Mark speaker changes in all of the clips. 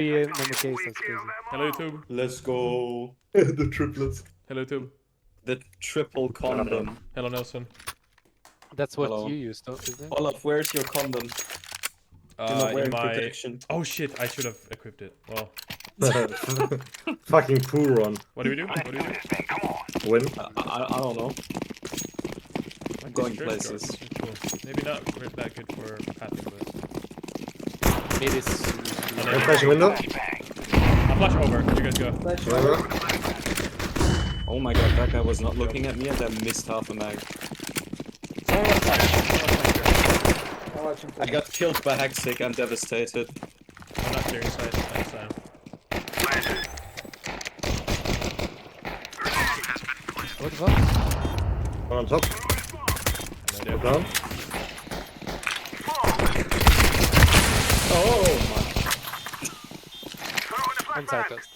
Speaker 1: Number case, that's crazy.
Speaker 2: Hello YouTube.
Speaker 3: Let's go.
Speaker 4: The triplets.
Speaker 2: Hello YouTube.
Speaker 3: The triple condom.
Speaker 2: Hello Nelson.
Speaker 1: That's what
Speaker 3: Hello.
Speaker 1: you use, though, isn't it?
Speaker 3: Olaf, where's your condom? You're not
Speaker 2: In
Speaker 3: wearing
Speaker 2: my...
Speaker 3: protection.
Speaker 2: Oh shit, I should have equipped it. Well,
Speaker 4: Fucking poo run.
Speaker 2: what do we do? What do we do?
Speaker 4: Win.
Speaker 3: I don't know. I'm going
Speaker 2: Sure,
Speaker 3: places.
Speaker 2: sure. Cool. Maybe not that good for pathing, but...
Speaker 1: It is.
Speaker 4: One flashing window.
Speaker 2: I'll flash over. You guys go.
Speaker 3: Oh my god, that guy was not looking at me and I missed half a mag. I got killed by Hexig, I'm devastated.
Speaker 2: I'm not clearing sight. That's
Speaker 1: What the fuck?
Speaker 4: One on top.
Speaker 2: no idea.
Speaker 4: Down.
Speaker 3: Oh
Speaker 1: On side test.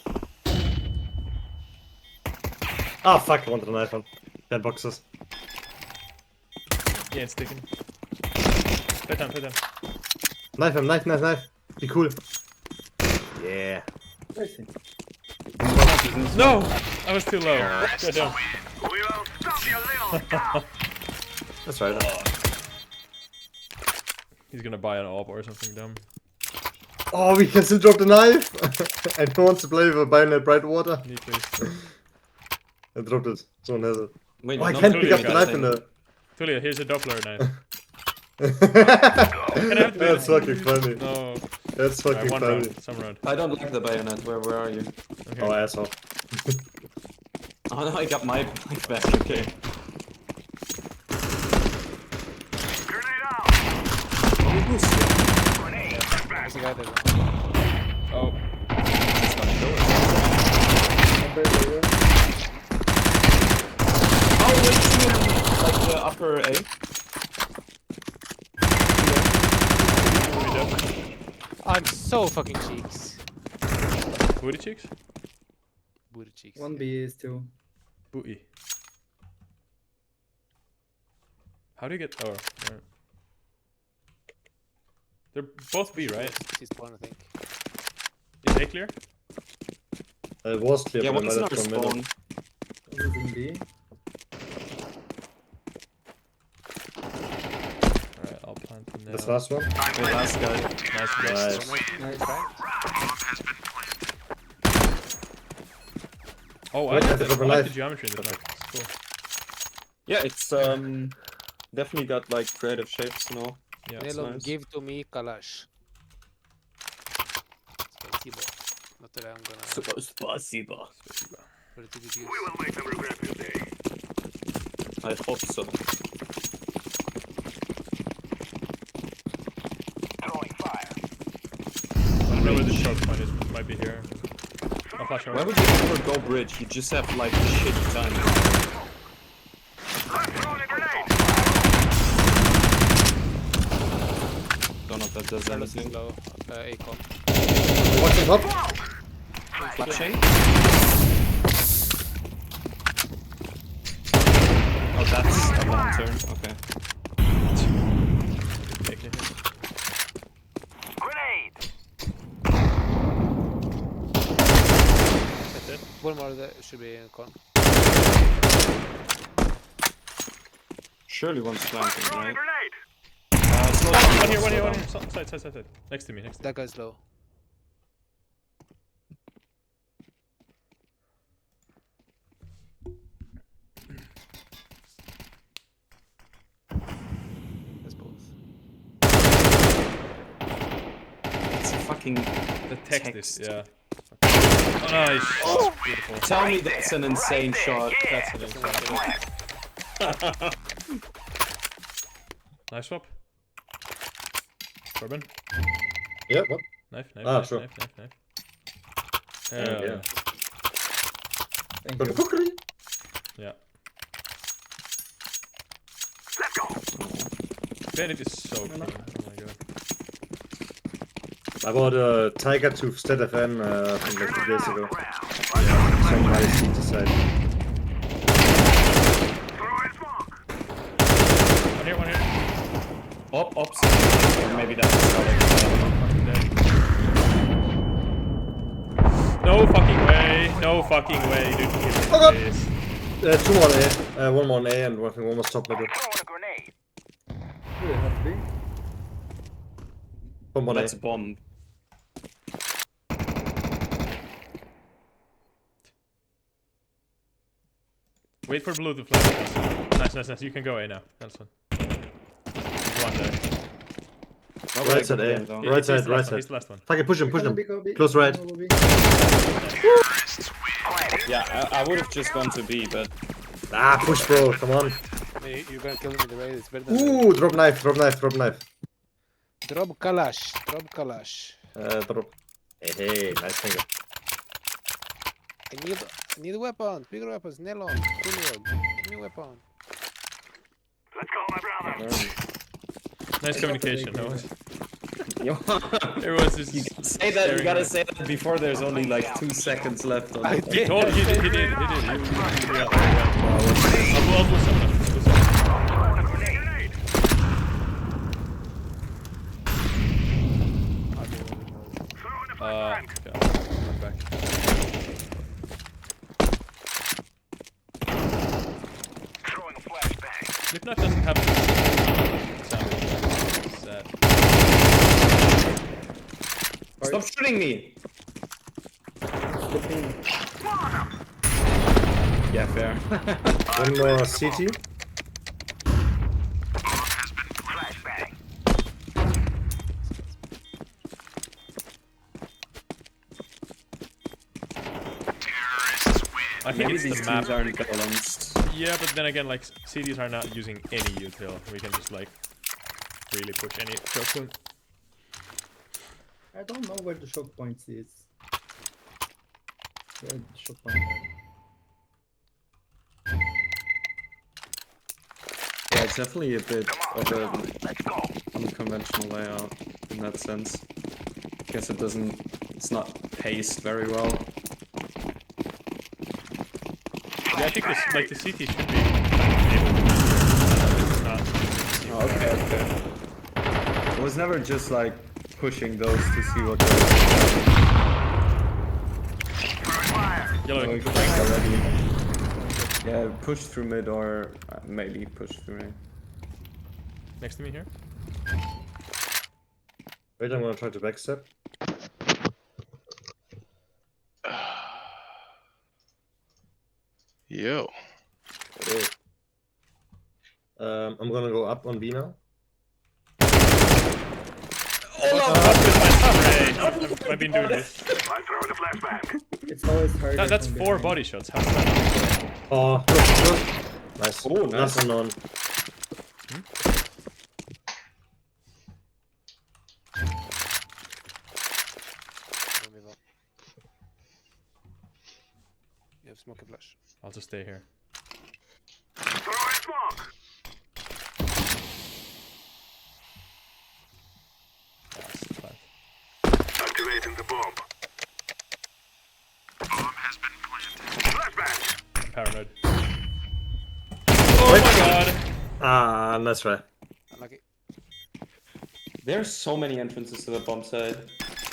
Speaker 4: Ah, fuck, I wanted a knife one. 10 boxes.
Speaker 2: Yeah, it's sticking. Play time, play time.
Speaker 4: Knife him, knife. Be cool. Yeah.
Speaker 2: No! I was too low. Go down.
Speaker 4: That's right.
Speaker 2: He's gonna buy an AWP or something dumb.
Speaker 4: Oh, we can still drop the knife! And who wants to play with a bayonet bright water?
Speaker 2: Me please.
Speaker 4: I dropped it. Someone has it.
Speaker 3: Wait,
Speaker 4: Oh, I
Speaker 3: not
Speaker 4: can't
Speaker 2: totally
Speaker 4: pick up the
Speaker 2: got
Speaker 4: knife
Speaker 3: it.
Speaker 4: in the...
Speaker 2: Tulia, here's a Doppler knife.
Speaker 4: That's fucking funny.
Speaker 2: No.
Speaker 4: That's fucking
Speaker 2: One
Speaker 4: funny.
Speaker 2: round. Some round.
Speaker 3: I don't like the bayonet, where are you?
Speaker 2: Okay.
Speaker 4: Oh, asshole.
Speaker 3: Oh no, I got my back, okay.
Speaker 1: There's a guy there.
Speaker 2: Oh.
Speaker 3: Oh, wait, like the upper A?
Speaker 1: I'm so fucking cheeks.
Speaker 2: Booty cheeks?
Speaker 1: Booty cheeks.
Speaker 5: 1B is 2.
Speaker 2: Booty. How do you get... Oh, right. They're both B, right?
Speaker 1: She's one, I think.
Speaker 2: Is A clear?
Speaker 4: It was clear,
Speaker 3: Yeah,
Speaker 4: but I
Speaker 3: one's
Speaker 4: might
Speaker 3: not
Speaker 4: have gone
Speaker 3: spawn.
Speaker 4: middle.
Speaker 5: One is in B.
Speaker 2: Alright, I'll plant them now.
Speaker 4: This last one?
Speaker 3: The last guy.
Speaker 2: Nice.
Speaker 4: Nice.
Speaker 5: Nice.
Speaker 2: Oh, I
Speaker 4: Wait,
Speaker 2: like
Speaker 4: I
Speaker 2: the,
Speaker 4: have a
Speaker 2: I like the
Speaker 4: knife.
Speaker 2: geometry in this map. It's cool.
Speaker 3: Yeah, it's definitely got like creative shapes and all.
Speaker 2: Yeah.
Speaker 3: That's
Speaker 1: Nelo,
Speaker 3: nice.
Speaker 1: give to me Kalash. Spasibo. Not that I'm gonna
Speaker 3: Spasibo.
Speaker 1: put it to good use.
Speaker 3: I hope so.
Speaker 2: I don't know where the choke point is, but it might be here. I'll flash over.
Speaker 3: Why would you ever go bridge? You just have like shitty time. Don't know if that does
Speaker 1: Carlos is
Speaker 3: anything.
Speaker 1: low. Acon.
Speaker 4: Watch him up.
Speaker 3: Flashing? Oh, that's a lantern. Okay.
Speaker 2: Okay, okay. That's it.
Speaker 1: One more that should be in con.
Speaker 3: Surely one's flanking, right?
Speaker 2: One
Speaker 3: Slow down.
Speaker 2: here, one
Speaker 3: slow
Speaker 2: here, one
Speaker 3: down.
Speaker 2: here. Side. Next to me, next to me.
Speaker 1: That guy's low. That's both.
Speaker 3: It's a fucking.
Speaker 2: The text
Speaker 3: Text.
Speaker 2: is, yeah. Oh, nice. Oh, beautiful.
Speaker 3: Tell me that's an insane shot.
Speaker 2: That's an insane. Knife swap. Corbin.
Speaker 4: Yeah, what?
Speaker 2: Knife.
Speaker 4: Ah,
Speaker 2: Knife.
Speaker 4: sure.
Speaker 2: Hell
Speaker 4: Yeah.
Speaker 5: Thank
Speaker 4: But
Speaker 5: you.
Speaker 4: cookery?
Speaker 2: Yeah. Bandit is so clean. Oh my god.
Speaker 4: I bought a Tiger Tooth Stat FN, I think like 2 days ago. Yeah, some nice to decide.
Speaker 2: One here.
Speaker 3: Opposite. Or maybe that's the
Speaker 2: No fucking way. No fucking way, dude. Kill me,
Speaker 4: Oh God.
Speaker 2: please.
Speaker 4: Two more A. One more on A and one more top middle.
Speaker 5: Could it have to be?
Speaker 4: One more A.
Speaker 3: That's a bomb.
Speaker 2: Wait for blue to flash. Nice, nice, nice. You can go A now. That's fine. There's one there.
Speaker 4: Right side A.
Speaker 3: Though.
Speaker 4: Right
Speaker 2: He's the
Speaker 4: side,
Speaker 2: last
Speaker 4: right
Speaker 2: one,
Speaker 4: side.
Speaker 2: he's the last one.
Speaker 4: Fucking push him, push him.
Speaker 5: Go B.
Speaker 4: Close right.
Speaker 5: Go B.
Speaker 3: Yeah, I would have just gone to B, but
Speaker 4: Ah, push, bro. Come on.
Speaker 1: You're gonna kill him in the raid. It's better than
Speaker 4: Ooh, drop knife, drop knife, drop knife.
Speaker 1: drop kalash. Drop kalash.
Speaker 4: Drop. Hey, nice finger.
Speaker 1: I need weapons. Bigger weapons. Nelon. Julio. Give me a weapon.
Speaker 2: Nice communication. No one.
Speaker 3: yo,
Speaker 2: Everyone's just
Speaker 3: you say that. You
Speaker 2: staring
Speaker 3: gotta
Speaker 2: at-
Speaker 3: say that before there's only like 2 seconds left. On
Speaker 1: I
Speaker 3: the
Speaker 2: He told you. He did. He did. Yeah. I'll do something. Okay, I'm back. Slipknot doesn't have sound. Sad.
Speaker 3: Stop shooting me! Yeah, fair.
Speaker 4: One more CT.
Speaker 2: I think
Speaker 3: Maybe
Speaker 2: it's
Speaker 3: these
Speaker 2: the map.
Speaker 3: teams aren't balanced.
Speaker 2: Yeah, but then again, like CDs are not using any util. We can just like really push any choke point.
Speaker 5: I don't know where the shock points is. Where the shock point
Speaker 3: Yeah, it's definitely a bit of an unconventional layout in that sense. Guess it's not paced very well.
Speaker 2: Yeah, I think this, like the CT should be able to it's not.
Speaker 3: Oh, okay. I was never just like pushing those to see what goes.
Speaker 2: Yellow.
Speaker 3: Oh, flanked already. Yeah, push through mid or maybe push through A.
Speaker 2: Next to me here.
Speaker 4: Wait, I'm gonna try to backstep.
Speaker 6: Yo.
Speaker 4: I'm gonna go up on B now.
Speaker 2: I've been doing this.
Speaker 5: It's always hard.
Speaker 2: That's 4 body shots. How's that?
Speaker 4: Oh, look. Nice.
Speaker 3: Oh, nice.
Speaker 4: Last unknown.
Speaker 1: You have smoke and flash.
Speaker 2: I'll just stay here.
Speaker 7: Activating the bomb. Bomb has been planted. Flashbang.
Speaker 2: Paranoid. Oh my god!
Speaker 4: Ah, nice try.
Speaker 1: Unlucky.
Speaker 3: There's so many entrances to the bomb side.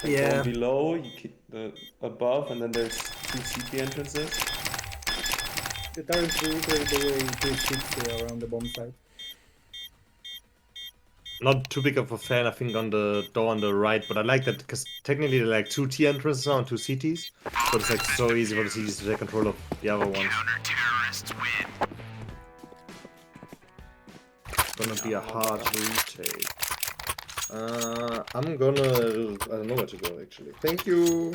Speaker 3: Like
Speaker 4: Yeah.
Speaker 3: one below, you keep the above, and then there's 2 CT entrances.
Speaker 5: The turrets reiterate the way 360 around the bomb site.
Speaker 4: Not too big of a fan, I think, on the door on the right, but I like that because technically there are like 2 T entrances now and 2 CTs. So it's like so easy for the CTs to take control of the other ones. Gonna be a hard retake. I'm gonna. I don't know where to go actually. Thank you.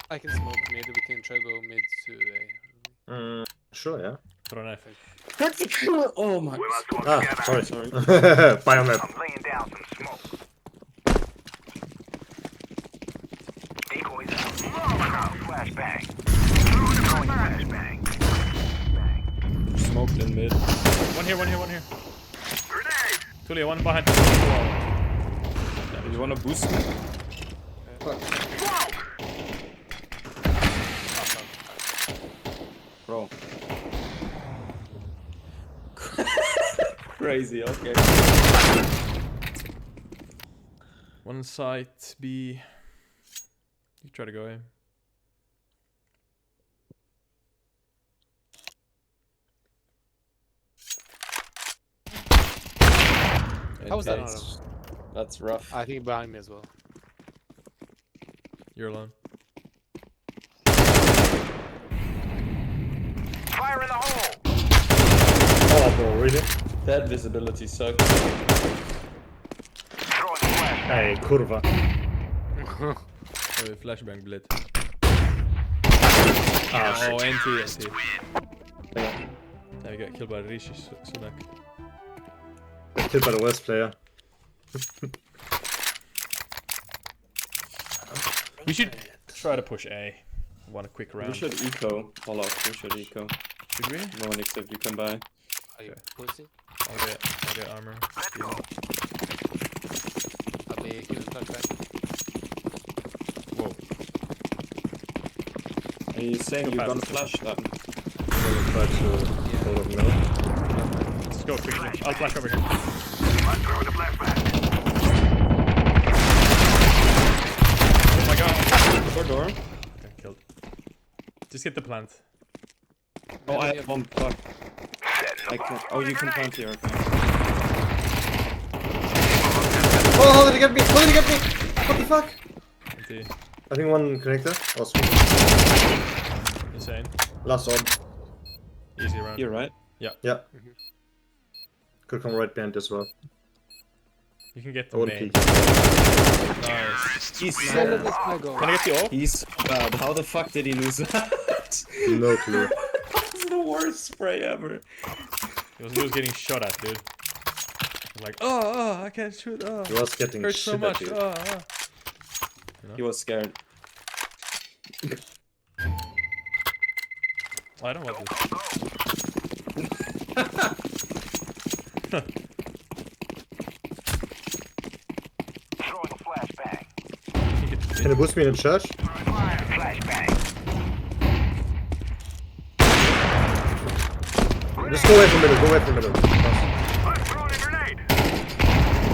Speaker 1: I can smoke mid. We can try go mid to A.
Speaker 4: Sure, yeah.
Speaker 2: Throw a knife.
Speaker 3: Oh my.
Speaker 7: We must work
Speaker 4: Ah,
Speaker 7: together.
Speaker 4: sorry. Biomap.
Speaker 7: I'm laying down some smoke. Decoys out. Flashbang. Throwing flashbang.
Speaker 3: Smoked in mid.
Speaker 2: One here.
Speaker 7: Grenade.
Speaker 2: Tulia, one behind.
Speaker 3: You wanna boost me?
Speaker 7: Smoke.
Speaker 3: Bro. Crazy, okay.
Speaker 2: One side B. try to go in.
Speaker 1: How was that
Speaker 3: Okay,
Speaker 1: on him?
Speaker 3: That's rough.
Speaker 1: I think behind me as well.
Speaker 2: You're alone.
Speaker 7: Fire in the hole.
Speaker 4: Oh, bro, really?
Speaker 3: That visibility sucks.
Speaker 7: Throwing flashbang.
Speaker 4: Hey, kurwa.
Speaker 2: Flashbang blade.
Speaker 4: Ah,
Speaker 2: Oh,
Speaker 4: shit.
Speaker 2: NT.
Speaker 3: Yeah.
Speaker 2: Now you got killed by Rishi Sunak.
Speaker 4: Killed by the worst player.
Speaker 2: We should try to push A. Want a quick round.
Speaker 3: We should eco. Hold up, we should eco.
Speaker 2: Should we?
Speaker 3: No one except you can buy.
Speaker 1: Are you pussy?
Speaker 2: I'll get armor.
Speaker 7: Let's go.
Speaker 1: I'll be giving flashback.
Speaker 2: Whoa.
Speaker 3: Are you saying you're
Speaker 2: fast.
Speaker 3: gonna flash that?
Speaker 4: I'm gonna try to hold up now.
Speaker 2: Let's go quickly. I'll flash over here.
Speaker 7: I'm throwing the flashbang.
Speaker 2: Oh my god.
Speaker 3: Door door.
Speaker 2: Okay, killed. Just get the plant.
Speaker 3: Oh, I have one. Fuck. I can. Oh, you can plant here. Okay.
Speaker 4: Oh, how did he get me? How did he get me? What the fuck?
Speaker 2: NT.
Speaker 4: I think one connector. Oh, sweet.
Speaker 2: Insane.
Speaker 4: Last orb.
Speaker 2: Easy round.
Speaker 3: You're right.
Speaker 4: Yeah. Could come right behind as well.
Speaker 2: You can get the
Speaker 4: One
Speaker 2: main.
Speaker 4: peek.
Speaker 2: Nice.
Speaker 3: He's
Speaker 1: So
Speaker 3: so
Speaker 1: let this guy go.
Speaker 2: Can I get the AWP?
Speaker 3: He's so bad. How the fuck did he lose that?
Speaker 4: No clue.
Speaker 3: That's the worst spray ever.
Speaker 2: He was getting shot at, dude. Like, oh, I can't shoot. Oh,
Speaker 4: He was getting
Speaker 2: hurts
Speaker 4: shit
Speaker 2: so much.
Speaker 4: at you.
Speaker 2: Oh.
Speaker 3: He was scared.
Speaker 2: I don't want this.
Speaker 7: Throwing a flashbang.
Speaker 4: Can you boost me in the church?
Speaker 7: Fire. Flashbang.
Speaker 4: Just go away from middle. Go away from middle.
Speaker 7: I'm throwing a grenade.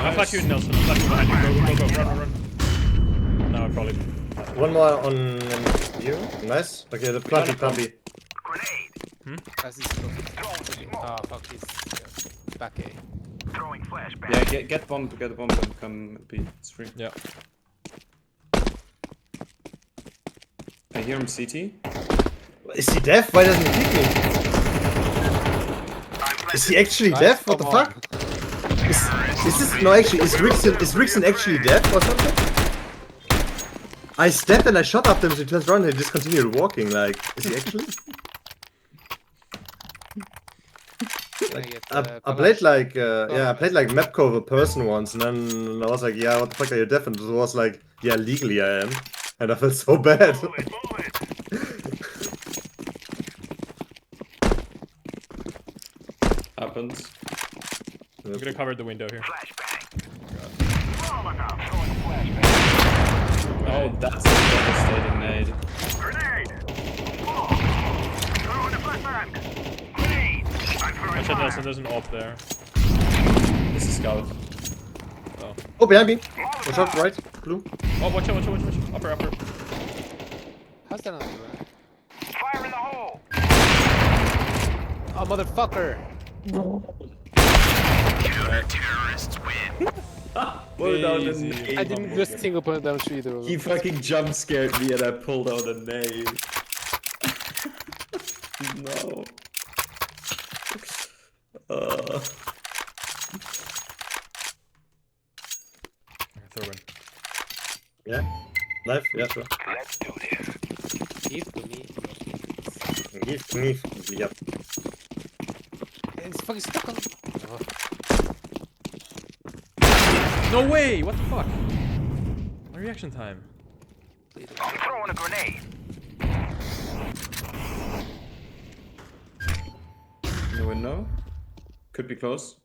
Speaker 2: I'll flash you, Nelson. I'll flash you behind you. Go, run. No, I probably.
Speaker 4: One more on you. Nice. Okay, the planty.
Speaker 7: Grenade.
Speaker 1: As he's ah, fuck, he's back A.
Speaker 7: Throwing flashbang.
Speaker 3: Yeah, get bomb and come B. It's free.
Speaker 2: Yeah.
Speaker 3: I hear him CT.
Speaker 4: Is he deaf? Why doesn't he kick me? Is he actually deaf? What the
Speaker 1: Come on.
Speaker 4: fuck? Is this no actually? Is Rickson actually deaf or something? I stepped and I shot up him, so he turns around and he just continued walking. Like, is he actually?
Speaker 1: Can I get,
Speaker 4: I played like
Speaker 1: Oh,
Speaker 4: I played like map cover person once, and then I was like, yeah, what the fuck are you deaf? And it was like, yeah, legally I am, and I felt so bad.
Speaker 3: Happens.
Speaker 2: I'm gonna cover the window here.
Speaker 7: Flashbang. Rolling up. Throwing a flashbang.
Speaker 3: Oh, that's a devastating nade.
Speaker 7: Grenade. Whoa. Throwing a flashbang. Grenade. I'm throwing
Speaker 2: Watch out,
Speaker 7: fire.
Speaker 2: Nelson. There's an AWP there.
Speaker 3: This is scout.
Speaker 4: Oh, behind me. Watch out, right, blue.
Speaker 2: Oh, watch out. Upper.
Speaker 1: How's that not doing?
Speaker 7: Fire in the hole.
Speaker 1: Oh, motherfucker!
Speaker 7: Terrorists win.
Speaker 3: Pulled out a
Speaker 2: Easy.
Speaker 3: nade.
Speaker 1: I didn't just single point down to either of
Speaker 3: He
Speaker 1: them.
Speaker 3: fucking jump scared me and I pulled out a nade. No.
Speaker 2: Throw in.
Speaker 4: Yeah. Knife. Yeah, sure.
Speaker 7: Let's do this.
Speaker 1: Give to me.
Speaker 4: Yep.
Speaker 1: It's fucking stuck on. Oh.
Speaker 2: No way! What the fuck? My reaction time.
Speaker 7: I'm throwing a grenade.
Speaker 3: No window. Could be close.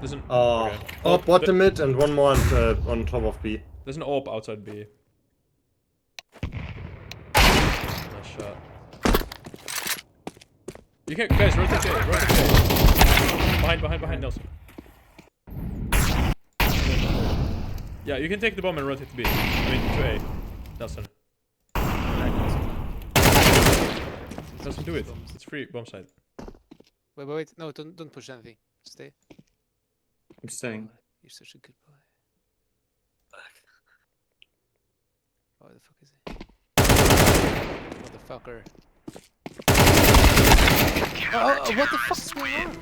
Speaker 2: There's an
Speaker 4: Oh, bottom mid and one more on top of B.
Speaker 2: There's an AWP outside B. Nice shot. You can guys rotate A. Behind Nelson. Yeah, you can take the bomb and rotate to B. I mean, to A. Nelson. Nelson, do it. It's free, bomb side.
Speaker 1: Wait. No, don't push anything. Stay.
Speaker 3: I'm staying.
Speaker 1: You're such a good boy. Oh, the fuck is he? Motherfucker. What the fuck's going on?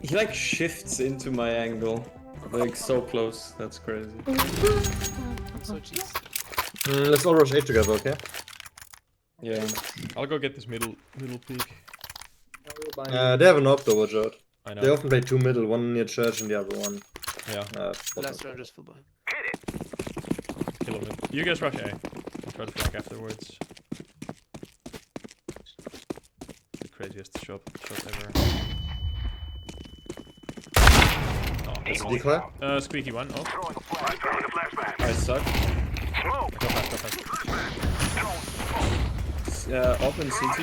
Speaker 3: He like shifts into my angle. Like so close. That's crazy.
Speaker 1: I'm so cheese.
Speaker 4: Let's all rush A together, okay?
Speaker 3: Yeah.
Speaker 2: I'll go get this middle peak.
Speaker 5: I will buy
Speaker 4: They have an op though, watch out.
Speaker 2: I know.
Speaker 4: They often play 2 middle, one near church and the other one.
Speaker 2: Yeah,
Speaker 1: Last round just full behind.
Speaker 2: kill him. You guys rush A. I'll try to flank afterwards. The craziest shot ever.
Speaker 4: It's a decoy.
Speaker 2: Squeaky one. Oh,
Speaker 7: Throwing a flashbang.
Speaker 3: I suck.
Speaker 7: Smoke.
Speaker 2: go fast.
Speaker 3: Open CT.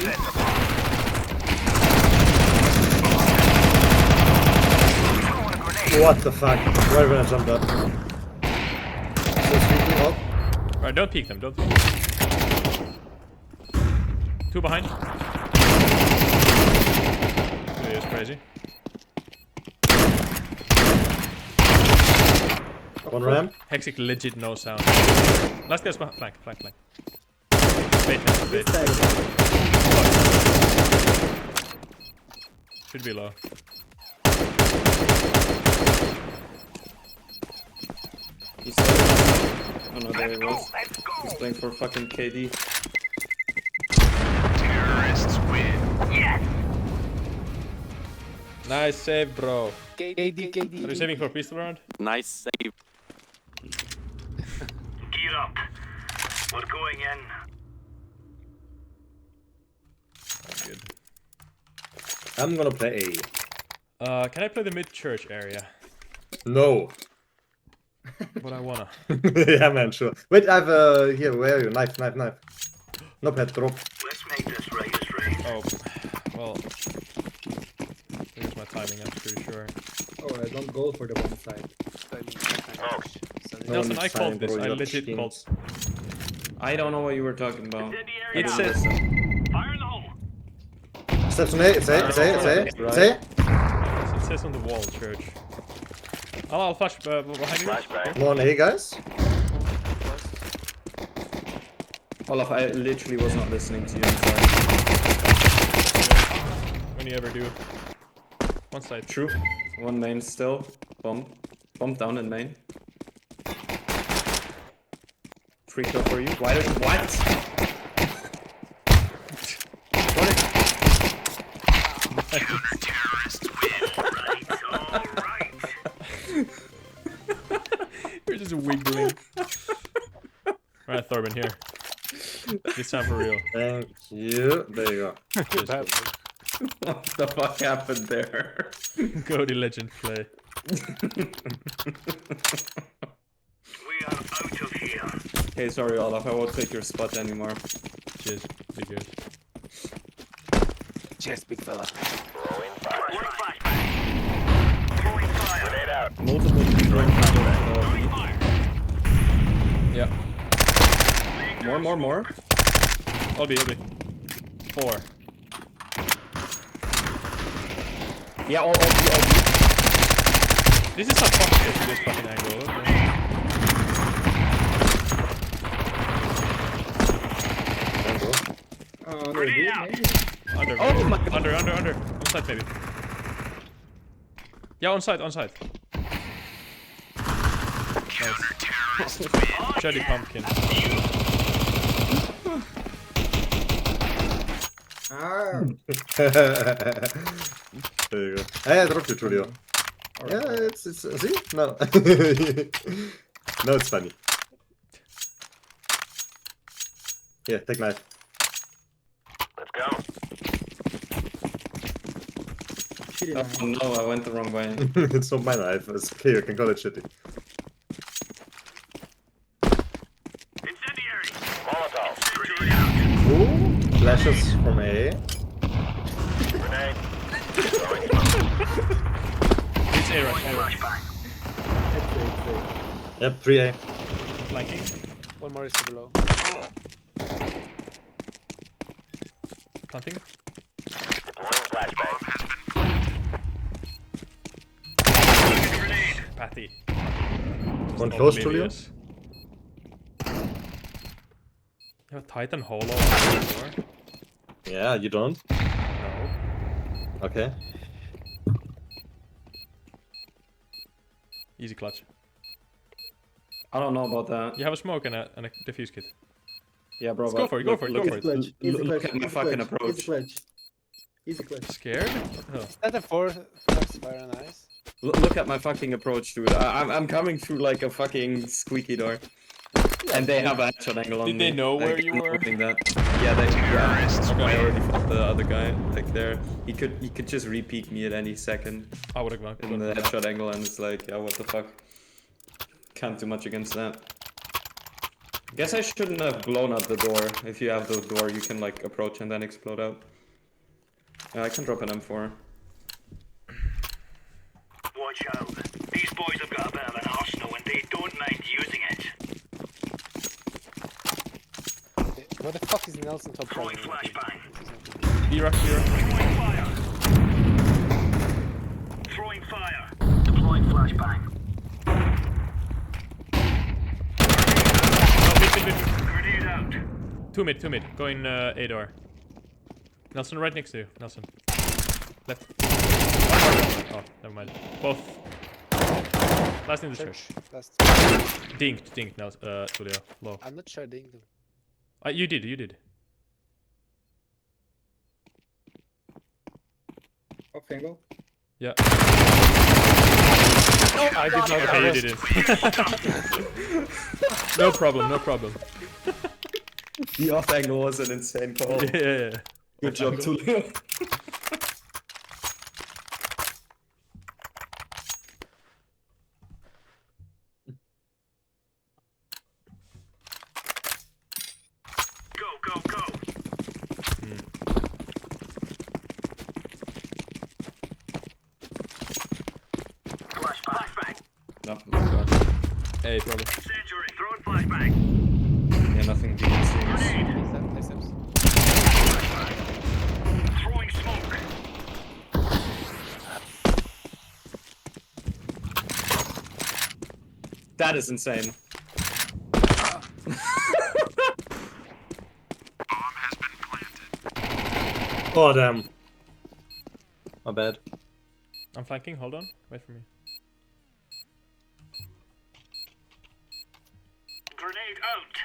Speaker 7: Throwing a grenade.
Speaker 4: What the fuck? Right when I jumped up. So speaking up.
Speaker 2: Alright, don't peek them. Don't peek them. 2 behind. 2 is crazy.
Speaker 4: One ramp.
Speaker 2: Hexic legit no sound. Last guy's flank. Wait. Should be low.
Speaker 3: He's oh no, there he was. He's playing for fucking KD.
Speaker 7: Terrorists win. Yes.
Speaker 2: Nice save, bro.
Speaker 1: KD.
Speaker 2: Are you saving for pistol round?
Speaker 6: Nice save.
Speaker 7: Gear up. We're going in.
Speaker 2: Good.
Speaker 4: I'm gonna play A.
Speaker 2: Can I play the mid-church area?
Speaker 4: No.
Speaker 2: But I wanna.
Speaker 4: Yeah, man, sure. Wait, I have here. Where are you? Knife. No pet drop.
Speaker 7: Let's make this right.
Speaker 2: Oh, well. Here's my timing, I'm pretty sure.
Speaker 5: Oh, I don't go for the one side.
Speaker 4: No
Speaker 2: Nelson,
Speaker 4: need
Speaker 2: I
Speaker 4: sign,
Speaker 2: called this.
Speaker 4: bro,
Speaker 2: I
Speaker 4: you're
Speaker 2: legit
Speaker 4: cheating.
Speaker 2: called.
Speaker 3: I don't know what you were talking about.
Speaker 2: It
Speaker 3: I
Speaker 2: says.
Speaker 3: didn't listen.
Speaker 7: Fire in the hole.
Speaker 4: Steps on A. It's A. It's A.
Speaker 2: It says on the wall, church. I'll flash behind you.
Speaker 7: Flashbang.
Speaker 4: More on A, guys.
Speaker 3: Olaf, I literally was not listening to you. I'm sorry.
Speaker 2: When you ever do. One side.
Speaker 3: True. One main still. Bomb down in main. Free kill for you. Why don't you what?
Speaker 7: Terrorists win. Right. All right.
Speaker 2: You're just wiggling. Alright, Thorben, here. This time for real.
Speaker 4: Thank you. There you go.
Speaker 3: What the fuck happened there?
Speaker 2: Go the legend play.
Speaker 7: We are out of here.
Speaker 3: Okay, sorry Olaf, I won't take your spot anymore.
Speaker 2: Cheers. Be good.
Speaker 1: Cheers, big fella.
Speaker 7: Throwing flashbang. Throwing fire. Grenade out.
Speaker 3: Multiple throwing
Speaker 7: Throwing fire.
Speaker 2: Yeah.
Speaker 3: More.
Speaker 2: I'll be. 4.
Speaker 3: Yeah, all.
Speaker 2: This is a fuck shit to this fucking angle. Okay.
Speaker 5: Oh, no,
Speaker 7: Grenade out.
Speaker 2: Under.
Speaker 3: Oh my God.
Speaker 2: Under. On side, maybe. Yeah, on side. Nice. Shady pumpkin.
Speaker 5: Ah,
Speaker 4: There you go. Hey, I dropped you, Julio. Yeah, it's see? No. No, it's funny. Yeah, take knife.
Speaker 7: Let's go.
Speaker 3: Oh no, I went the wrong way.
Speaker 4: It's not my knife. It's okay, you can call it shitty.
Speaker 7: Incendiary. Molotov. Grenade out.
Speaker 4: Ooh, flashes from A.
Speaker 7: Grenade.
Speaker 2: It's A rush.
Speaker 7: Flashbang.
Speaker 5: it's
Speaker 4: Yep, 3A.
Speaker 2: Flanking.
Speaker 1: One more is below.
Speaker 2: Planting.
Speaker 7: Deploying flashbang.
Speaker 2: Patty.
Speaker 4: One close to you.
Speaker 2: Oblivious. You have Titan Holo on the door?
Speaker 4: Yeah, you don't?
Speaker 2: No.
Speaker 4: Okay.
Speaker 2: Easy clutch.
Speaker 3: I don't know about that.
Speaker 2: You have a smoke and a defuse kit.
Speaker 3: Yeah, bro.
Speaker 2: Let's go
Speaker 3: but
Speaker 2: for it, go
Speaker 3: look-
Speaker 2: for it,
Speaker 3: look
Speaker 2: go
Speaker 3: at-
Speaker 2: for it.
Speaker 5: Clutch. Easy
Speaker 3: Look
Speaker 5: clutch.
Speaker 3: at my
Speaker 5: Easy
Speaker 3: fucking
Speaker 5: clutch.
Speaker 3: approach.
Speaker 5: Easy clutch. Easy clutch.
Speaker 2: Scared? Oh.
Speaker 1: That a 4 fire nice.
Speaker 3: Look at my fucking approach, dude. I'm coming through like a fucking squeaky door. And they have a headshot angle on me.
Speaker 2: Did they know where you
Speaker 3: I'm
Speaker 2: were?
Speaker 3: noting that. Yeah, they. Yeah.
Speaker 2: Okay.
Speaker 3: I already fought the other guy like there. He could just re-peek me at any second
Speaker 2: I would have gone.
Speaker 3: in the headshot angle, and it's like, yeah, what the fuck. Can't do much against that. Guess I shouldn't have blown up the door. If you have the door, you can like approach and then explode out. I can drop an M4.
Speaker 7: Watch out. These boys have got a bit of an arsenal and they don't mind using it.
Speaker 1: Where the fuck is Nelson top
Speaker 7: Throwing
Speaker 1: right?
Speaker 7: flashbang.
Speaker 2: B-Rock, B-Rock.
Speaker 7: Throwing fire. Throwing fire. Deploying flashbang.
Speaker 2: Oh, mid.
Speaker 7: Grenade out.
Speaker 2: Two mid. Going A door. Nelson, right next to you. Nelson. Left. Oh, never mind. Both. Last in the church.
Speaker 1: Last.
Speaker 2: Dinked, Nelson. Tulio. Low.
Speaker 1: I'm not sure I dinged him.
Speaker 2: You did.
Speaker 5: Off angle.
Speaker 2: Yeah.
Speaker 1: I did not.
Speaker 2: Okay, you did it. No problem.
Speaker 3: The off angle was an insane call.
Speaker 2: Yeah.
Speaker 3: Good job, Tulio.
Speaker 7: Go. Flashbang.
Speaker 3: No,
Speaker 2: Hey, probably.
Speaker 7: Incendiary. Throwing flashbang.
Speaker 3: yeah, nothing deep in series.
Speaker 7: Grenade.
Speaker 1: Nice steps.
Speaker 7: Throwing smoke.
Speaker 3: That is insane.
Speaker 4: Oh, damn. My bad.
Speaker 2: I'm flanking. Hold on. Wait for me.
Speaker 7: Grenade out.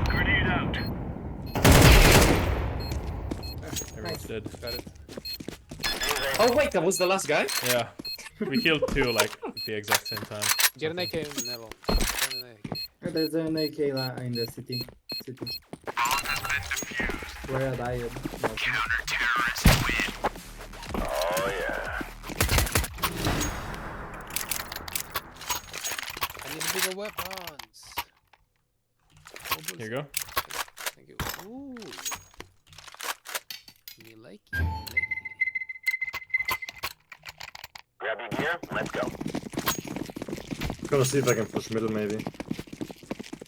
Speaker 7: Grenade out.
Speaker 2: Everyone's dead.
Speaker 1: Got it.
Speaker 3: Oh wait, that was the last guy?
Speaker 2: Yeah. We killed two like at the exact same time.
Speaker 1: Get an AK in Neville. Get an AK.
Speaker 5: There's an AK in the city. Where I died.
Speaker 7: Oh yeah.
Speaker 1: I need bigger weapons.
Speaker 2: Here you go.
Speaker 1: Thank you. Ooh. Me like it.
Speaker 7: Grab your gear. Let's go.
Speaker 4: Gonna see if I can push middle, maybe.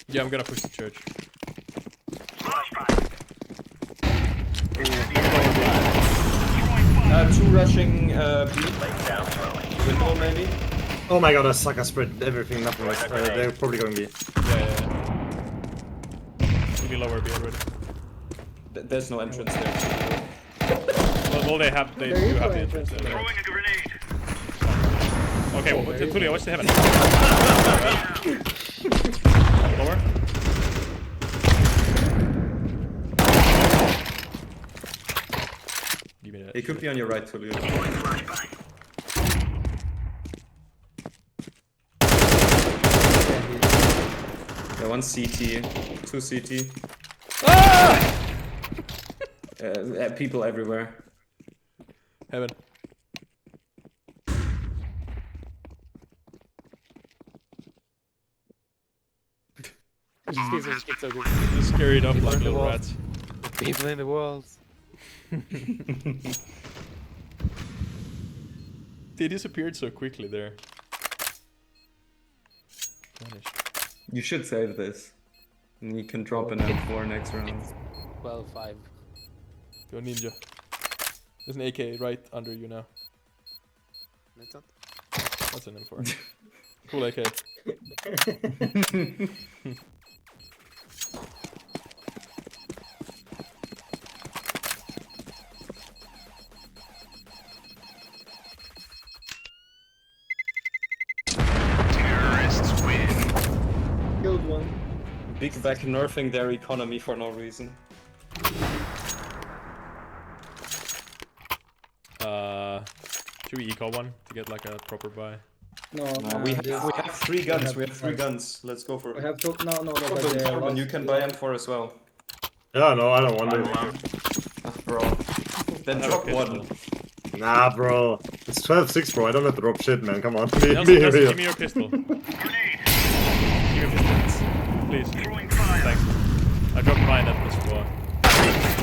Speaker 2: Yeah, I'm gonna push the church.
Speaker 7: Flashbang.
Speaker 3: Two rushing B.
Speaker 7: Laying down throwing.
Speaker 3: Window maybe?
Speaker 4: Oh my god, I suck. I spread everything, nothing. They're probably going to be.
Speaker 2: Yeah. We'll be lower B already.
Speaker 3: There's no entrance there.
Speaker 2: Well, they
Speaker 5: There
Speaker 2: do
Speaker 5: is
Speaker 2: have
Speaker 5: no
Speaker 2: the entrance there.
Speaker 7: Throwing a grenade.
Speaker 2: Okay, well, Tulio, watch the heaven. Lower. Give me that.
Speaker 3: It could be on your right, Tulio.
Speaker 7: Deploying flashbang.
Speaker 3: Yeah, one CT, two CT.
Speaker 2: Ah!
Speaker 3: People everywhere.
Speaker 2: Heaven.
Speaker 1: It's so good.
Speaker 2: Just carried up like
Speaker 1: in the
Speaker 2: little
Speaker 1: wall.
Speaker 2: rats.
Speaker 1: People in the world.
Speaker 2: They disappeared so quickly there. Vanished.
Speaker 3: You should save this. And you can drop an M4 next round.
Speaker 1: It's 12-5.
Speaker 2: Go ninja. There's an AK right under you now.
Speaker 1: It's not.
Speaker 2: That's an M4. Cool AK.
Speaker 5: Killed one.
Speaker 3: Big back nerfing their economy for no reason.
Speaker 2: Should we eco one to get like a proper buy?
Speaker 5: No,
Speaker 3: We have 3 guns. We have 3 guns. Let's go for
Speaker 5: We
Speaker 3: it.
Speaker 5: have to. No,
Speaker 3: Corbin, you can buy M4 as well.
Speaker 4: Yeah, no, I don't want it.
Speaker 3: Bro. Then drop one.
Speaker 4: Nah, bro. It's 12-6, bro. I don't have to drop shit, man. Come on.
Speaker 2: Nelson,
Speaker 4: Be
Speaker 2: Nelson,
Speaker 4: real.
Speaker 2: give me your pistol. Give me
Speaker 7: Grenade.
Speaker 2: your pistol. Please.
Speaker 7: Throwing fire.
Speaker 2: Thanks. I dropped mine at the squad.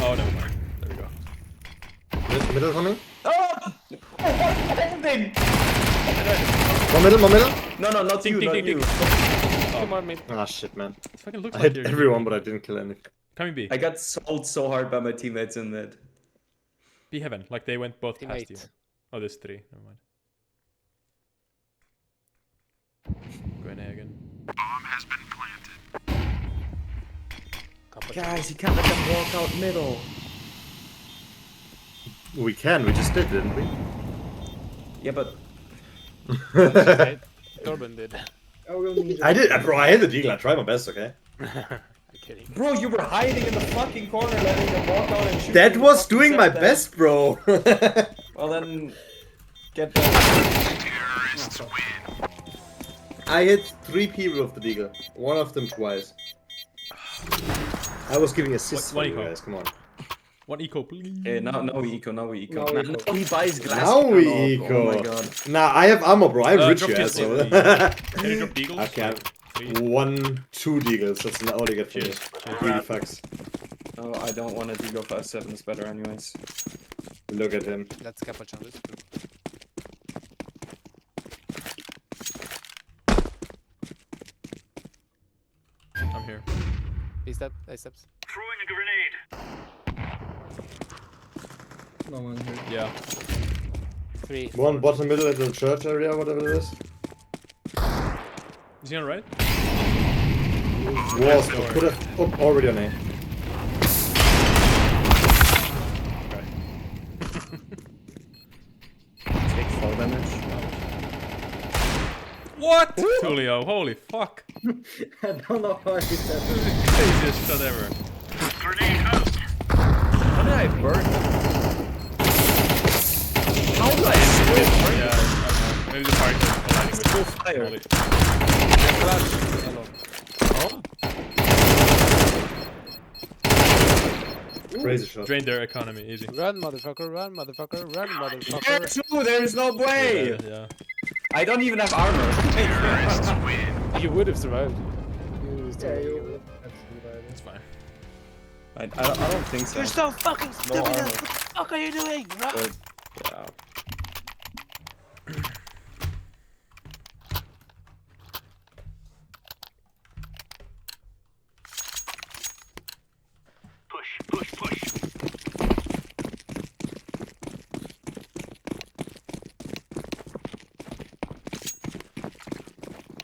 Speaker 2: Oh, never mind. There we go.
Speaker 4: Middle coming?
Speaker 3: Oh! Holding!
Speaker 4: One middle, one middle?
Speaker 3: No, not
Speaker 2: Ding,
Speaker 3: you,
Speaker 2: ding,
Speaker 3: not
Speaker 2: ding,
Speaker 3: you.
Speaker 2: ding.
Speaker 1: Come on, mate.
Speaker 4: Ah, shit, man.
Speaker 2: It fucking looks
Speaker 4: I
Speaker 2: like
Speaker 4: hit
Speaker 2: you're
Speaker 4: everyone, but I didn't kill anything.
Speaker 2: Coming B.
Speaker 3: I got sold so hard by my teammates in mid.
Speaker 2: B heaven. Like they went both past you.
Speaker 1: Teammate.
Speaker 2: Oh, there's 3. Never mind. Going A again.
Speaker 1: Couple
Speaker 3: Guys, you can't let them walk out middle.
Speaker 4: We can, we just did, didn't we?
Speaker 3: Yeah, but
Speaker 1: Corbin did.
Speaker 5: I will need.
Speaker 4: I did, bro. I hit the deagle. I tried my best, okay?
Speaker 1: I'm kidding.
Speaker 3: bro, you were hiding in the fucking corner, letting them walk out and shoot.
Speaker 4: That
Speaker 3: you.
Speaker 4: was
Speaker 3: Fucking
Speaker 4: doing
Speaker 3: said
Speaker 4: my
Speaker 3: that.
Speaker 4: best, bro.
Speaker 3: Well then, get that.
Speaker 4: I hit 3 people with the deagle. One of them twice. I was giving assists
Speaker 2: What
Speaker 4: for you
Speaker 2: eco?
Speaker 4: guys. Come on.
Speaker 2: One eco, please.
Speaker 3: Now we eco, now we eco.
Speaker 5: Now we
Speaker 3: Now
Speaker 5: eco.
Speaker 3: he buys glass.
Speaker 4: Now we
Speaker 3: Ericalol.
Speaker 4: eco.
Speaker 3: Oh my god.
Speaker 4: Nah, I have armor, bro. I'm rich,
Speaker 2: Drop
Speaker 4: you
Speaker 2: pistol,
Speaker 4: asshole.
Speaker 2: Can you drop deagles?
Speaker 4: I can.
Speaker 2: 3.
Speaker 4: 1, 2 deagles. That's all I get from
Speaker 2: Cheers.
Speaker 4: me. Greedy fucks.
Speaker 3: Oh, I don't want to go 5-7. It's better anyways.
Speaker 4: Look at him.
Speaker 1: Let's capuch on this.
Speaker 2: I'm here.
Speaker 1: A step, A steps.
Speaker 7: Throwing a grenade.
Speaker 5: No one here.
Speaker 2: Yeah.
Speaker 1: 3.
Speaker 4: One bottom middle at the church area, whatever it is.
Speaker 2: Is he on right?
Speaker 4: Was, but could have already on A.
Speaker 2: Okay.
Speaker 3: Take 4 damage.
Speaker 2: What? Tulio, holy fuck.
Speaker 5: I don't know how I did that.
Speaker 2: Craziest shot ever.
Speaker 7: Grenade out.
Speaker 3: How did I burn them? How did I still burn
Speaker 2: Yeah, I don't know. Maybe the fire is colliding with
Speaker 3: Still
Speaker 2: the
Speaker 3: fire.
Speaker 2: holy.
Speaker 4: Crazy shot.
Speaker 2: Drain their economy, easy.
Speaker 1: Run, motherfucker, run, motherfucker, run,
Speaker 3: There
Speaker 1: motherfucker.
Speaker 3: too, there's no way!
Speaker 2: Yeah.
Speaker 3: I don't even have armor.
Speaker 1: You would have survived.
Speaker 5: Yeah, you. That's good.
Speaker 2: It's fine.
Speaker 3: I don't think so.
Speaker 1: You're so fucking stupid.
Speaker 3: armor.
Speaker 1: What the fuck are you doing? Run.
Speaker 3: But, yeah.
Speaker 7: Push.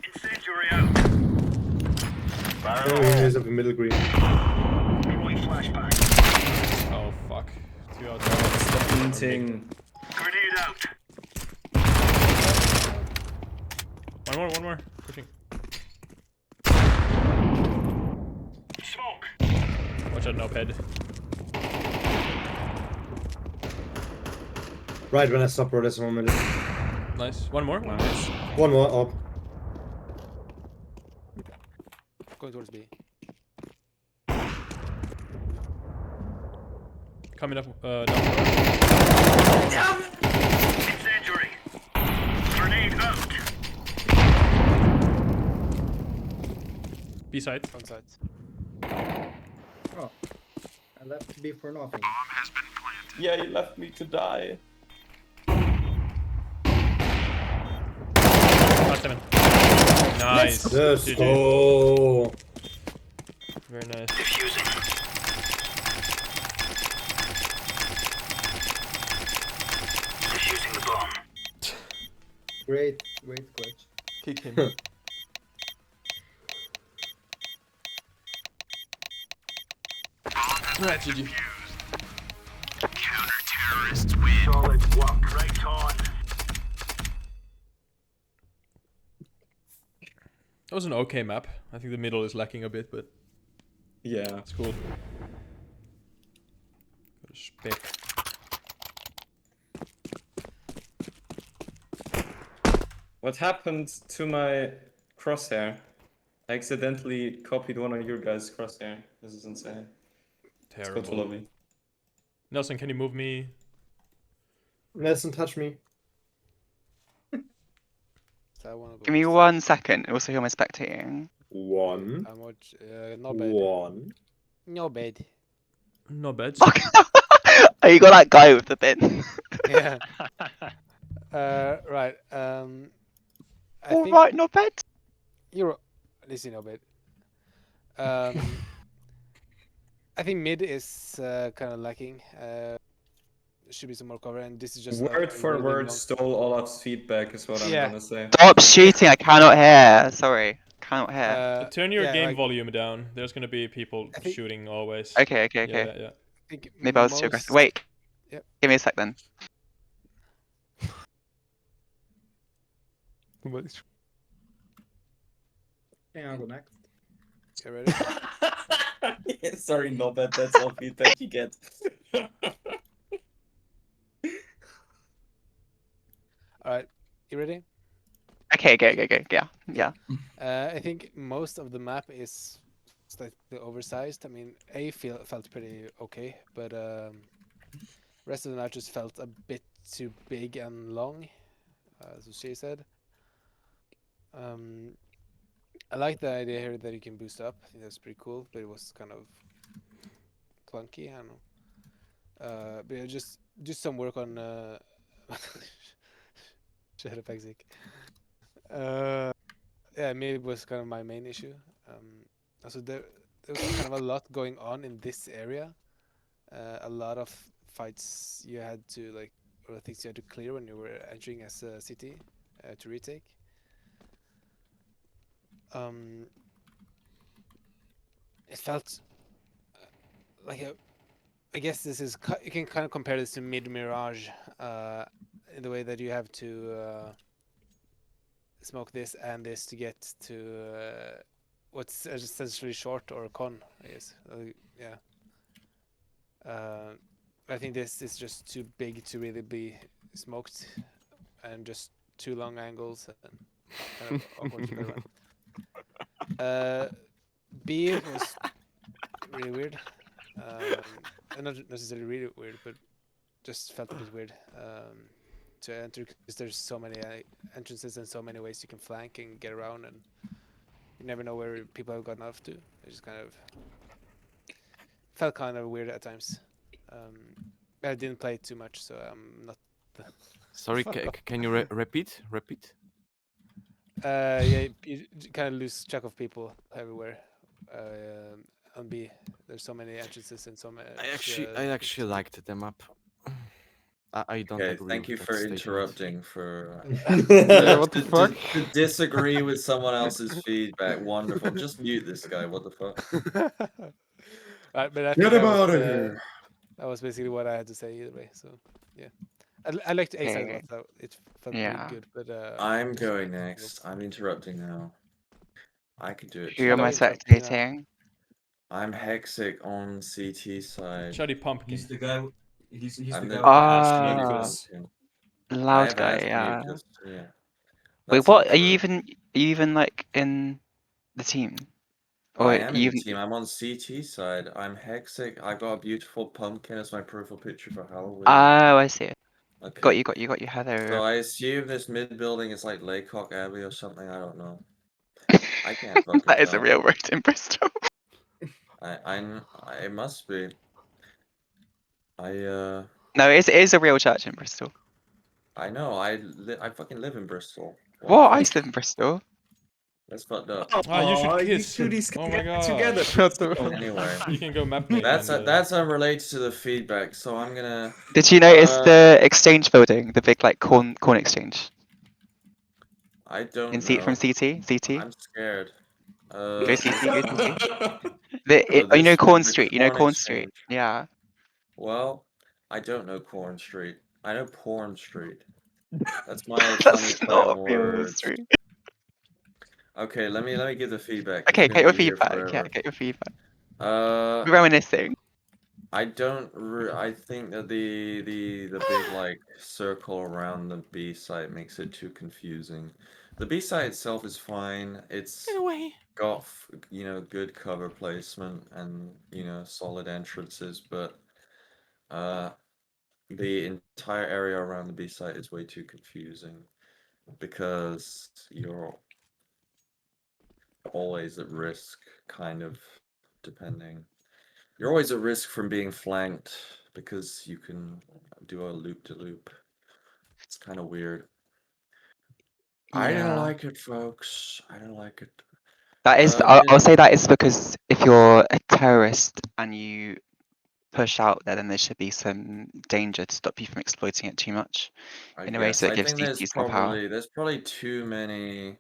Speaker 7: Incendiary out.
Speaker 4: Oh, he is up in middle green.
Speaker 7: Throwing flashbang.
Speaker 2: Oh fuck. 2 out.
Speaker 3: Stop hinting.
Speaker 7: Grenade out.
Speaker 2: One more. Pushing.
Speaker 7: Smoke.
Speaker 2: Watch out, no head.
Speaker 4: Right when I stop, bro, there's 1 minute.
Speaker 2: Nice. One more.
Speaker 3: Nice.
Speaker 4: One more up.
Speaker 1: Going towards B.
Speaker 2: Coming up. Down.
Speaker 7: Incendiary. Grenade out.
Speaker 2: B side.
Speaker 1: On side.
Speaker 5: Oh. I left B for nothing.
Speaker 3: Yeah, you left me to die.
Speaker 2: Last 7. Nice.
Speaker 5: Let's
Speaker 2: GG.
Speaker 5: go.
Speaker 2: Very nice.
Speaker 7: Diffusing. Defusing the bomb.
Speaker 5: Great clutch.
Speaker 2: Kick him. Right, GG.
Speaker 7: Solid work. Right on.
Speaker 2: That was an okay map. I think the middle is lacking a bit, but
Speaker 3: Yeah.
Speaker 2: it's cool. Got a spec.
Speaker 3: What happened to my crosshair? I accidentally copied one of your guys' crosshair. This is insane. Let's go to
Speaker 2: Terrible.
Speaker 3: lobby.
Speaker 2: Nelson, can you move me?
Speaker 4: Nelson, touch me.
Speaker 1: So I wanna go
Speaker 6: Give me
Speaker 1: first.
Speaker 6: 1 second. Also, who am I spectating?
Speaker 4: One.
Speaker 1: I'm watch. Not bad.
Speaker 4: One.
Speaker 1: No bad.
Speaker 2: Not bad.
Speaker 6: Fuck. Oh, you got that guy with the bin.
Speaker 1: Yeah. Right. I think
Speaker 6: Alright, not bad.
Speaker 1: you're. At least you know bad. I think mid is kind of lacking. Should be some more cover, and this is just like
Speaker 3: Word
Speaker 1: a
Speaker 3: for
Speaker 1: really
Speaker 3: word
Speaker 1: long-
Speaker 3: stole Olaf's feedback is what I'm
Speaker 1: Yeah.
Speaker 3: gonna say.
Speaker 6: Stop shooting. I cannot hear. Sorry. Cannot hear.
Speaker 2: Turn your
Speaker 1: yeah,
Speaker 2: game
Speaker 1: like,
Speaker 2: volume down. There's gonna be people
Speaker 1: I think-
Speaker 2: shooting always.
Speaker 6: Okay.
Speaker 2: Yeah.
Speaker 1: I think
Speaker 6: Maybe I was too aggressive.
Speaker 1: most-
Speaker 6: Wait.
Speaker 1: Yep.
Speaker 6: Give me a sec then.
Speaker 5: Yeah, I'll go next.
Speaker 1: Okay, ready?
Speaker 3: Sorry, no bad. That's all feedback you get.
Speaker 1: All right, you ready?
Speaker 6: Okay. Yeah.
Speaker 1: I think most of the map is slightly oversized. I mean, felt pretty okay, but rest of the map just felt a bit too big and long, as she said. I like the idea here that you can boost up. I think that's pretty cool, but it was kind of clunky. I don't know. But yeah, just do some work on. Shut up, Exik. Yeah, maybe it was kind of my main issue. Also, there was kind of a lot going on in this area. A lot of fights you had to or things you had to clear when you were entering as a city to retake. It felt like I guess this is you can kind of compare this to Mid Mirage in the way that you have to smoke this and this to get to what's essentially short or con, I guess. Yeah. I think this is just too big to really be smoked, and just too long angles and kind of awkward to play around. B was really weird. Not necessarily really weird, but just felt a bit weird to enter because there's so many entrances and so many ways you can flank and get around, and you never know where people have gotten off to. It just kind of felt kind of weird at times. I didn't play it too much, so I'm not.
Speaker 8: Sorry, can you repeat? Repeat?
Speaker 1: Yeah, you kind of lose track of people everywhere. On B, there's so many entrances and so many.
Speaker 8: I actually liked the map. I don't
Speaker 3: Okay,
Speaker 8: agree.
Speaker 3: thank you
Speaker 8: with
Speaker 3: for
Speaker 8: that statement.
Speaker 3: interrupting. For
Speaker 8: Yeah, what the fuck?
Speaker 3: To disagree with someone else's feedback. Wonderful. Just mute this guy. What the fuck?
Speaker 1: Right, but I
Speaker 3: Get
Speaker 1: think
Speaker 3: him out of here.
Speaker 1: that was basically what I had to say either way. So yeah, I liked A side a
Speaker 6: Okay.
Speaker 1: lot. So it felt
Speaker 6: Yeah.
Speaker 1: pretty good. But
Speaker 3: I'm
Speaker 1: just
Speaker 3: going
Speaker 1: like-
Speaker 3: next. I'm interrupting now. I can do it.
Speaker 6: Who am I
Speaker 1: Don't interrupt me now.
Speaker 6: spectating?
Speaker 3: I'm Hexic on CT side.
Speaker 2: Shuddy Pumpkin.
Speaker 9: He's the guy. He's
Speaker 3: I'm
Speaker 9: the
Speaker 3: the
Speaker 9: guy.
Speaker 3: ass
Speaker 6: Ah.
Speaker 3: mucus. I
Speaker 6: Loud
Speaker 3: have
Speaker 6: guy,
Speaker 3: ass
Speaker 6: yeah.
Speaker 3: mucus, yeah.
Speaker 6: Wait,
Speaker 3: That's
Speaker 6: what?
Speaker 3: not
Speaker 6: Are you
Speaker 3: true.
Speaker 6: even like in the team?
Speaker 3: I
Speaker 6: Or
Speaker 3: am in
Speaker 6: you
Speaker 3: the team. I'm on CT side. I'm Hexic. I got a beautiful pumpkin as my profile picture for Halloween.
Speaker 6: Oh, I see.
Speaker 3: Okay.
Speaker 6: Got you, Heather.
Speaker 3: So I assume this mid building is like Laycock Abbey or something. I don't know. I can't fucking
Speaker 6: That is a
Speaker 3: tell.
Speaker 6: real word in Bristol.
Speaker 3: It must be.
Speaker 6: No, it is a real church in Bristol.
Speaker 3: I know. I fucking live in Bristol.
Speaker 6: What? I
Speaker 3: the
Speaker 6: used to live in Bristol.
Speaker 3: That's fucked up.
Speaker 2: You should
Speaker 3: Aw,
Speaker 2: kiss.
Speaker 3: two these
Speaker 2: Oh my god.
Speaker 3: together.
Speaker 8: Shut the
Speaker 3: Anyway,
Speaker 2: You can go map mate.
Speaker 3: that's unrelated to the feedback. So I'm gonna.
Speaker 6: Did you notice
Speaker 3: Uh,
Speaker 6: the exchange building, the big like corn exchange
Speaker 3: I don't
Speaker 6: in C
Speaker 3: know.
Speaker 6: from CT? CT?
Speaker 3: I'm scared.
Speaker 6: Go CT, go CT. You know
Speaker 3: This
Speaker 6: Corn
Speaker 3: the
Speaker 6: Street. You know Corn
Speaker 3: exchange.
Speaker 6: Street. Yeah.
Speaker 3: Well, I don't know Corn Street. I know Porn Street. That's my funny
Speaker 6: That's
Speaker 3: play
Speaker 6: not
Speaker 3: on
Speaker 6: a real
Speaker 3: words.
Speaker 6: street.
Speaker 3: Okay, let me give the feedback. 'Cause
Speaker 6: Okay,
Speaker 3: we're
Speaker 6: get
Speaker 3: gonna
Speaker 6: your
Speaker 3: be here
Speaker 6: feedback. Yeah,
Speaker 3: forever.
Speaker 6: get your feedback.
Speaker 3: Uh,
Speaker 6: Reminiscing.
Speaker 3: I don't. I think that the big like circle around the B site makes it too confusing. The B site itself is fine. It's got good cover placement and solid entrances, but the entire area around the B site is way too confusing because you're always at risk, kind of, depending. You're always at risk from being flanked because you can do a loop-to-loop. It's kind of weird. I don't
Speaker 6: Yeah.
Speaker 3: like it, folks. I don't like it.
Speaker 6: That is, I'll say that is because if you're a terrorist and you push out there, then there should be some danger to stop you from exploiting it too much
Speaker 3: I
Speaker 6: in a way
Speaker 3: guess.
Speaker 6: so it
Speaker 3: I
Speaker 6: gives
Speaker 3: think
Speaker 6: CTs more power.
Speaker 3: there's probably too many.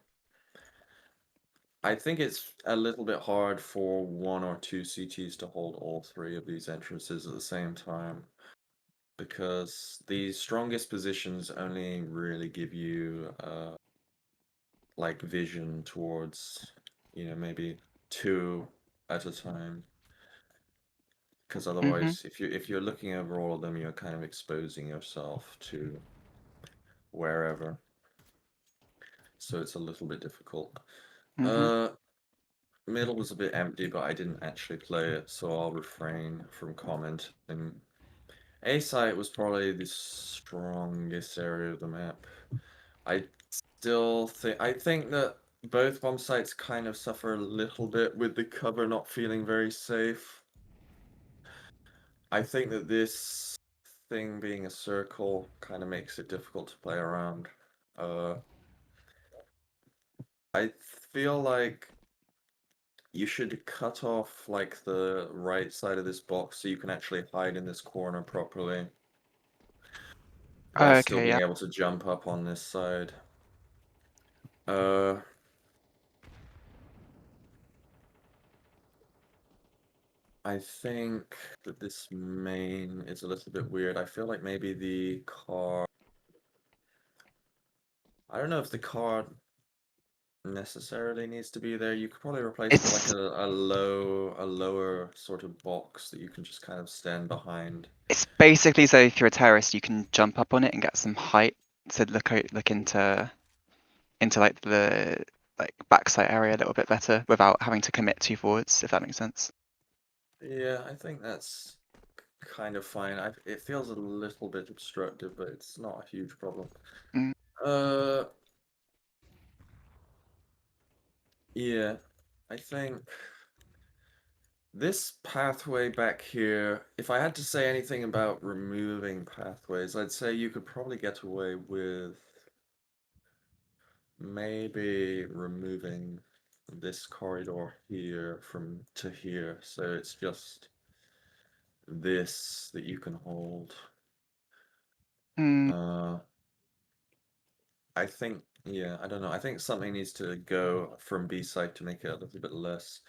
Speaker 3: I think it's a little bit hard for one or two CTs to hold all three of these entrances at the same time. Because the strongest positions only really give you like vision towards maybe two at a time. Because otherwise, if you're looking over all of them, you're kind of exposing yourself to wherever. So it's a little bit difficult. Middle was a bit empty, but I didn't actually play it, so I'll refrain from commenting. A site was probably the strongest area of the map. I think that both bomb sites kind of suffer a little bit with the cover not feeling very safe. I think that this thing being a circle kind of makes it difficult to play around. I feel like you should cut off like the right side of this box so you can actually hide in this corner properly. While still
Speaker 6: Okay,
Speaker 3: being
Speaker 6: yeah.
Speaker 3: able to jump up on this side. I think that this main is a little bit weird. I feel like maybe the car. I don't know if the car necessarily needs to be there. You could probably replace it with like
Speaker 6: It's
Speaker 3: a lower sort of box that you can just kind of stand behind.
Speaker 6: it's basically so if you're a terrorist, you can jump up on it and get some height to look into like the backside area a little bit better without having to commit too forwards, if that makes sense.
Speaker 3: Yeah, I think that's kind of fine. It feels a little bit obstructive, but it's not a huge problem.
Speaker 6: Mm.
Speaker 3: Yeah, I think this pathway back here, if I had to say anything about removing pathways, I'd say you could probably get away with maybe removing this corridor here from to here, so it's just this that you can hold.
Speaker 6: Mm.
Speaker 3: I think, yeah, I don't know. I think something needs to go from B side to make it a little bit less.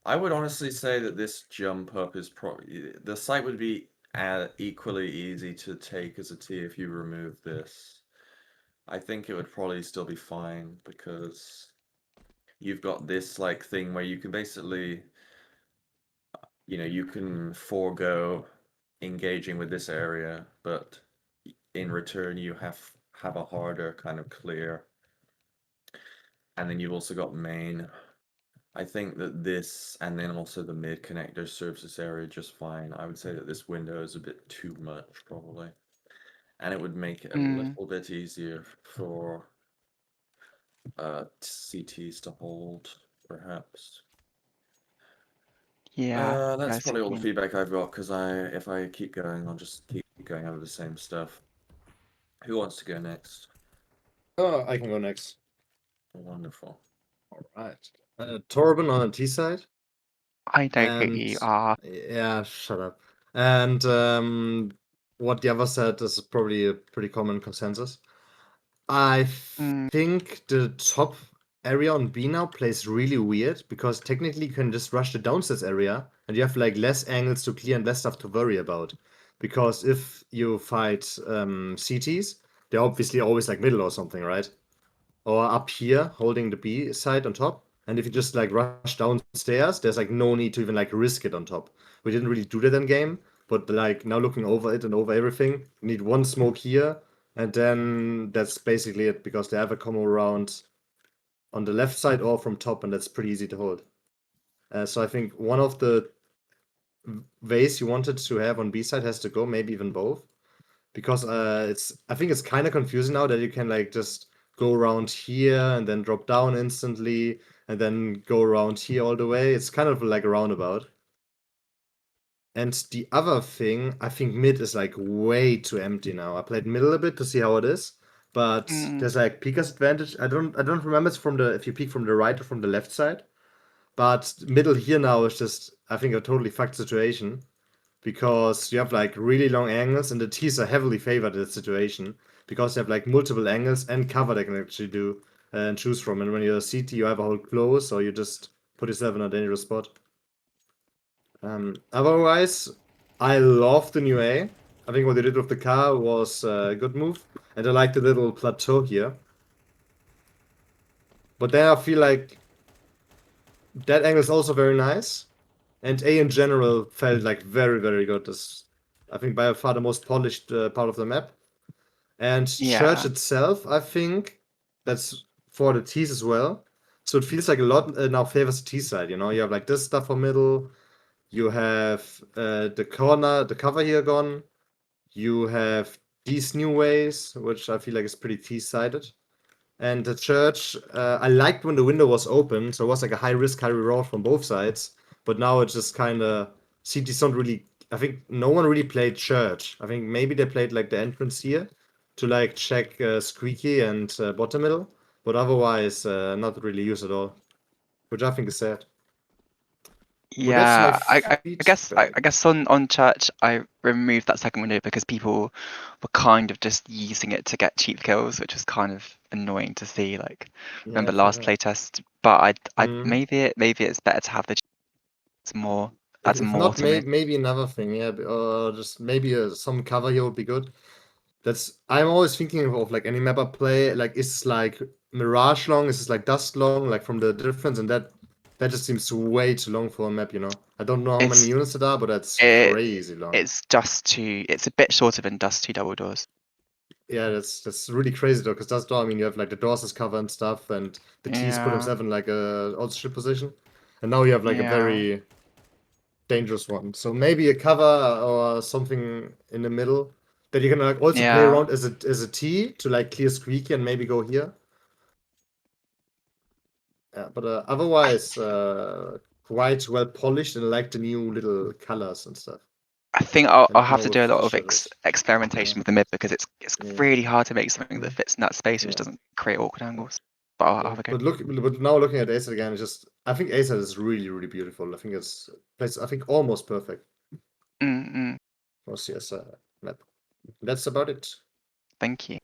Speaker 3: I would honestly say that this jump up is probably the site would be equally easy to take as a T if you remove this. I think it would probably still be fine because you've got this like thing where you can basically, you can forego engaging with this area, but in return you have a harder kind of clear. And then you've also got main. I think that this, and then also the mid connector serves this area just fine. I would say that this window is a bit too much, probably. And it would make it a little bit easier for CTs to hold, perhaps.
Speaker 6: Yeah, yeah, I
Speaker 3: That's
Speaker 6: see
Speaker 3: probably
Speaker 6: what
Speaker 3: all
Speaker 6: you
Speaker 3: the
Speaker 6: mean.
Speaker 3: feedback I've got, because if I keep going, I'll just keep going over the same stuff. Who wants to go next?
Speaker 4: Oh, I can go next.
Speaker 3: Wonderful.
Speaker 4: Alright. Torben on the T side.
Speaker 6: I know who
Speaker 4: And
Speaker 6: you are.
Speaker 4: yeah, shut up. And what the other said is probably a pretty common consensus. I
Speaker 6: Mm,
Speaker 4: think the top area on B now plays really weird because technically you can just rush the downstairs area and you have like less angles to clear and less stuff to worry about. Because if you fight CTs, they're obviously always like middle or something, right? Or up here holding the B side on top. And if you just like rush downstairs, there's like no need to even like risk it on top. We didn't really do that in game, but like now looking over it and over everything, you need one smoke here, and then that's basically it because they either come around on the left side or from top, and that's pretty easy to hold. So I think one of the ways you wanted to have on B side has to go, maybe even both, because I think it's kind of confusing now that you can like just go around here and then drop down instantly and then go around here all the way. It's kind of like a roundabout. And the other thing, I think mid is like way too empty now. I played middle a bit to see how it is, but
Speaker 6: mm,
Speaker 4: there's like peeker's advantage. I don't remember it's from the if you peek from the right or from the left side. But middle here now is just I think a totally fucked situation because you have like really long angles and the T's are heavily favored in that situation because you have like multiple angles and cover they can actually do and choose from. And when you're a CT, you either hold close or you just put yourself in a dangerous spot. Otherwise, I love the new A. I think what they did with the car was a good move, and I like the little plateau here. But then I feel like that angle is also very nice, and A in general felt like very, very good. This, I think, by far the most polished part of the map. And Church
Speaker 6: yeah.
Speaker 4: itself, I think, that's for the T's as well. So it feels like a lot now favors the T side. You know, you have like this stuff for middle. You have the corner, the cover here gone. You have these new ways, which I feel like is pretty T-sided. And the church, I liked when the window was open, so it was like a high risk, high reward from both sides. But now it's just kind of CTs don't really. I think no one really played church. I think maybe they played like the entrance here to like check squeaky and bottom middle, but otherwise not really used at all, which I think is sad. But that's my
Speaker 6: Yeah, I
Speaker 4: feedback.
Speaker 6: guess on church I removed that second window because people were kind of just using it to get cheap kills, which was kind of annoying to see. Like,
Speaker 4: Yeah,
Speaker 6: remember
Speaker 4: fair
Speaker 6: last
Speaker 4: enough.
Speaker 6: playtest? But I
Speaker 4: Mhm.
Speaker 6: maybe it's better to have the cheats more adds
Speaker 4: If
Speaker 6: more
Speaker 4: not,
Speaker 6: to mid.
Speaker 4: maybe another thing, yeah, or just maybe some cover here would be good. That's I'm always thinking of like any map I play, like is like Mirage long, is this like Dust long, like from the difference, and that just seems way too long for a map, you know. I don't know how many
Speaker 6: It's
Speaker 4: units it are, but that's
Speaker 6: it
Speaker 4: crazy long.
Speaker 6: it's just too it's a bit shorter than Dust 2 double doors.
Speaker 4: Yeah, that's really crazy though, because Dust door, I mean, you have like the doors as cover and stuff, and the T's put
Speaker 6: Yeah,
Speaker 4: himself in like a also ship position, and now you have like a
Speaker 6: yeah,
Speaker 4: very dangerous one. So maybe a cover or something in the middle that you can like also play
Speaker 6: yeah.
Speaker 4: around as a T to like clear squeaky and maybe go here. Yeah, but
Speaker 6: I
Speaker 4: otherwise, quite well polished and I like the new little colors and stuff.
Speaker 6: I think I'll
Speaker 4: And
Speaker 6: have
Speaker 4: now
Speaker 6: to do a
Speaker 4: with
Speaker 6: lot
Speaker 4: the
Speaker 6: of
Speaker 4: shadows. Yeah,
Speaker 6: experimentation with the mid because it's
Speaker 4: yeah,
Speaker 6: really hard to make something
Speaker 4: yeah,
Speaker 6: that fits in that space which
Speaker 4: yeah.
Speaker 6: doesn't create awkward angles. But I'll
Speaker 4: Yeah.
Speaker 6: have a go.
Speaker 4: But now looking at Ace again, it's just I think Ace is really, really beautiful. I think it's plays I think almost perfect
Speaker 6: Mm, mm,
Speaker 4: for CS map. That's about it.
Speaker 6: thank you.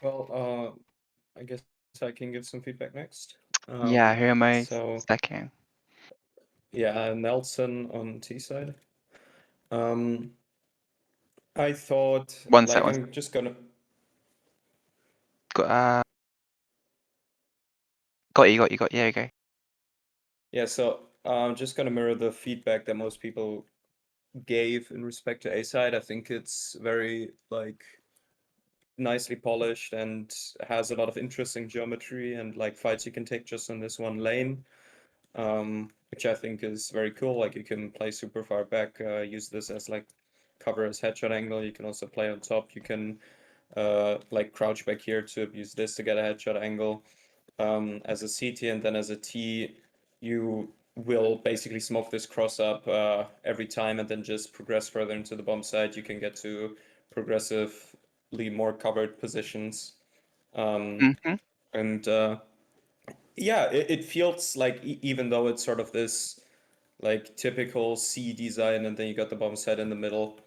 Speaker 3: Well, I guess I can give some feedback next.
Speaker 6: Yeah, who am I
Speaker 3: So
Speaker 6: second?
Speaker 3: yeah, Nelson on T side. Um, I thought
Speaker 6: One sec,
Speaker 3: like
Speaker 6: one sec.
Speaker 3: I'm just gonna
Speaker 6: Got got you. Yeah, okay.
Speaker 3: yeah, so I'm just gonna mirror the feedback that most people gave in respect to A side. I think it's very like nicely polished and has a lot of interesting geometry and like fights you can take just on this one lane, which I think is very cool. Like you can play super far back, use this as like cover as headshot angle. You can also play on top. You can like crouch back here to use this to get a headshot angle. As a CT and then as a T, you will basically smoke this cross up every time and then just progress further into the bomb site. You can get to progressive slightly more covered positions.
Speaker 6: Mhm.
Speaker 3: And yeah, it feels like even though it's sort of this like typical C design, and then you got the bomb set in the middle,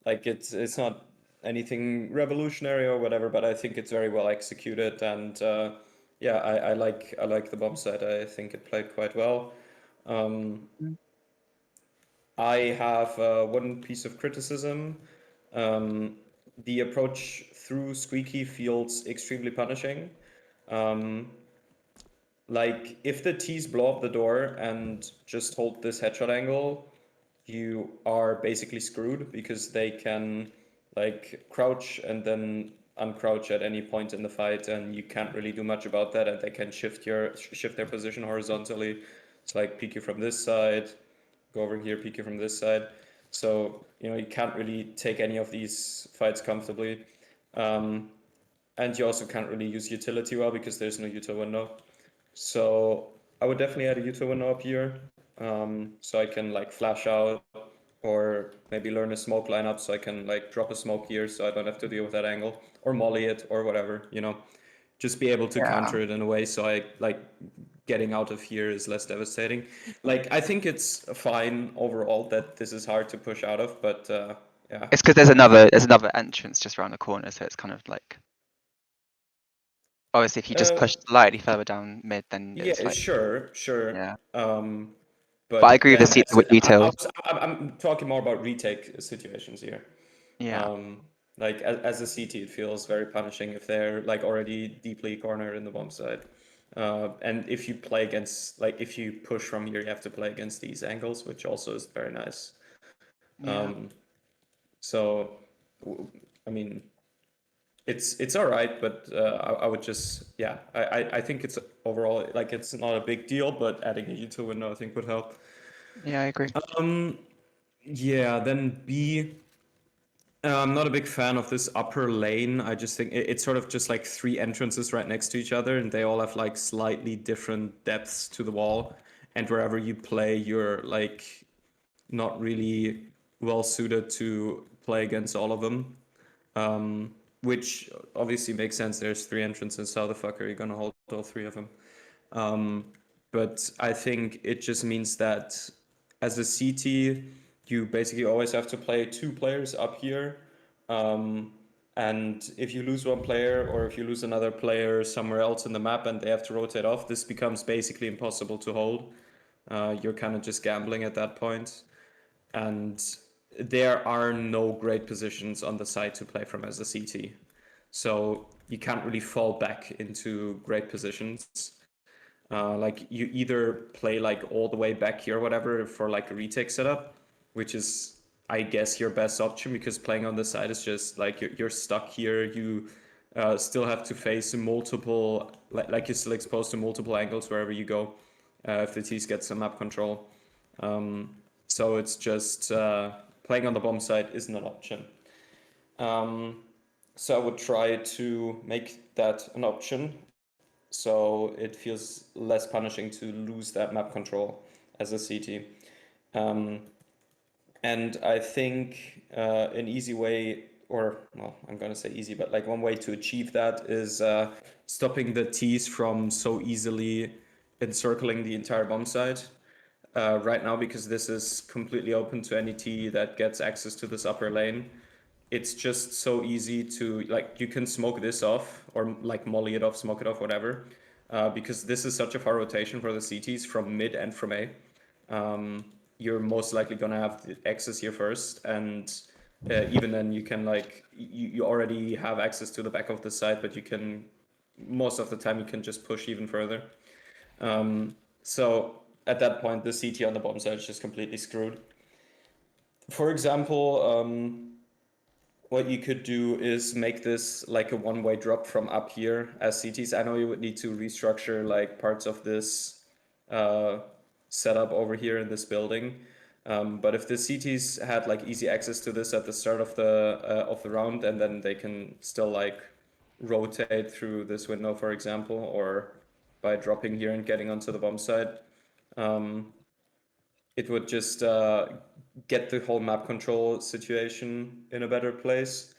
Speaker 3: like it's not anything revolutionary or whatever, but I think it's very well executed, and yeah, I like the bomb set. I think it played quite well. I have one piece of criticism. The approach through Squeaky feels extremely punishing. Um, like, if the T's blow up the door and just hold this headshot angle, you are basically screwed because they can, like, crouch and then uncrouch at any point in the fight, and you can't really do much about that, and they can shift their position horizontally. It's like peek you from this side, go over here, peek you from this side. So, you know, you can't really take any of these fights comfortably. And you also can't really use utility well because there's no util window. So I would definitely add a util window up here. So I can like flash out or maybe learn a smoke lineup so I can like drop a smoke here so I don't have to deal with that angle, or molly it or whatever, you know. Just be able to
Speaker 6: Yeah.
Speaker 3: counter it in a way so I like getting out of here is less devastating. Like, I think it's fine overall that this is hard to push out of, but yeah.
Speaker 6: It's because there's another entrance just around the corner, so it's kind of like obviously if you just push slightly further down mid, then it's
Speaker 3: Yeah,
Speaker 6: like
Speaker 3: sure.
Speaker 6: yeah.
Speaker 3: But
Speaker 6: But I agree with the
Speaker 3: then
Speaker 6: seat with detail.
Speaker 3: I'm talking more about retake situations here.
Speaker 6: Yeah.
Speaker 3: Like as a CT, it feels very punishing if they're like already deeply cornered in the bomb side. And if you play against, like, if you push from here, you have to play against these angles, which also is very nice.
Speaker 6: Yeah.
Speaker 3: So, I mean, it's all right, but I would just, yeah, I think it's overall, like, it's not a big deal, but adding a util window I think would help.
Speaker 6: Yeah, I agree.
Speaker 3: Yeah, then B. I'm not a big fan of this upper lane. I just think it's sort of just like three entrances right next to each other, and they all have like slightly different depths to the wall. And wherever you play, you're like not really well suited to play against all of them. Which obviously makes sense. There's three entrances, so how the fuck are you gonna hold all three of them? But I think it just means that as a CT, you basically always have to play two players up here. And if you lose one player, or if you lose another player somewhere else in the map and they have to rotate off, this becomes basically impossible to hold. You're kind of just gambling at that point. And there are no great positions on the side to play from as a CT. So you can't really fall back into great positions. Like, you either play like all the way back here or whatever for like a retake setup, which is, I guess, your best option, because playing on the side is just like you're stuck here. You still have to face multiple, like you're still exposed to multiple angles wherever you go if the T's get some map control. So it's just playing on the bomb side isn't an option. So I would try to make that an option, so it feels less punishing to lose that map control as a CT. And I think an easy way, or, well, I'm gonna say easy, but like one way to achieve that is stopping the T's from so easily encircling the entire bomb site. Right now, because this is completely open to any T that gets access to this upper lane, it's just so easy to, like, you can smoke this off, or like molly it off, smoke it off, whatever, because this is such a far rotation for the CTs from mid and from A. You're most likely gonna have the access here first, and even then you can, like, you already have access to the back of the site, but you can, most of the time you can just push even further. So at that point, the CT on the bottom side is just completely screwed. For example, what you could do is make this like a one-way drop from up here as CTs. I know you would need to restructure like parts of this setup over here in this building. But if the CTs had like easy access to this at the start of the round, and then they can still like rotate through this window, for example, or by dropping here and getting onto the bomb side, it would just get the whole map control situation in a better place.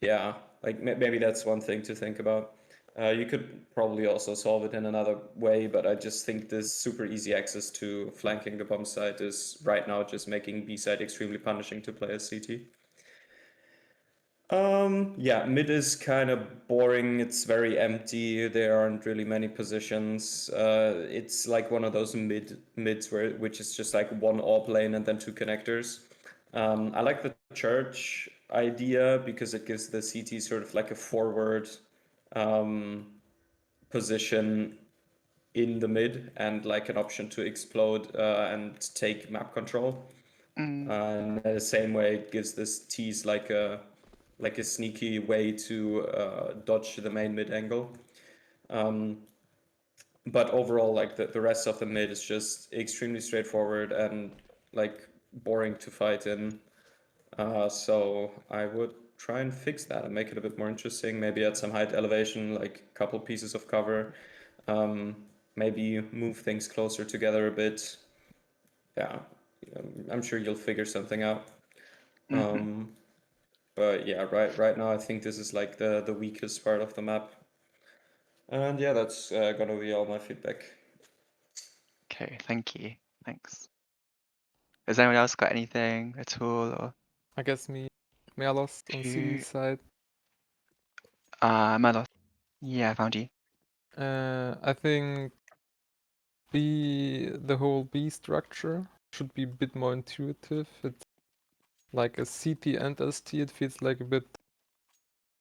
Speaker 3: Yeah, like maybe that's one thing to think about. You could probably also solve it in another way, but I just think this super easy access to flanking the bomb site is right now just making B side extremely punishing to play as CT. Yeah, mid is kind of boring. It's very empty. There aren't really many positions. It's like one of those mids which is just like one AWP lane and then two connectors. I like the church idea because it gives the CT sort of like a forward position in the mid and like an option to explode and take map control. And in the same way, it gives this tease like a sneaky way to dodge the main mid angle. But overall, like the rest of the mid is just extremely straightforward and like boring to fight in. So I would try and fix that and make it a bit more interesting. Maybe add some height elevation, like a couple pieces of cover. Maybe move things closer together a bit. Yeah, I'm sure you'll figure something out. But yeah, right now I think this is like the weakest part of the map. And yeah, that's gonna be all my feedback.
Speaker 6: Okay, thank you. Thanks. Has anyone else got anything at all? Or
Speaker 9: I guess me, Merlos on CD
Speaker 6: two?
Speaker 9: side.
Speaker 6: Malos. Yeah, I found you.
Speaker 9: I think the whole B structure should be a bit more intuitive. It's like a CT and ST. It feels like a bit.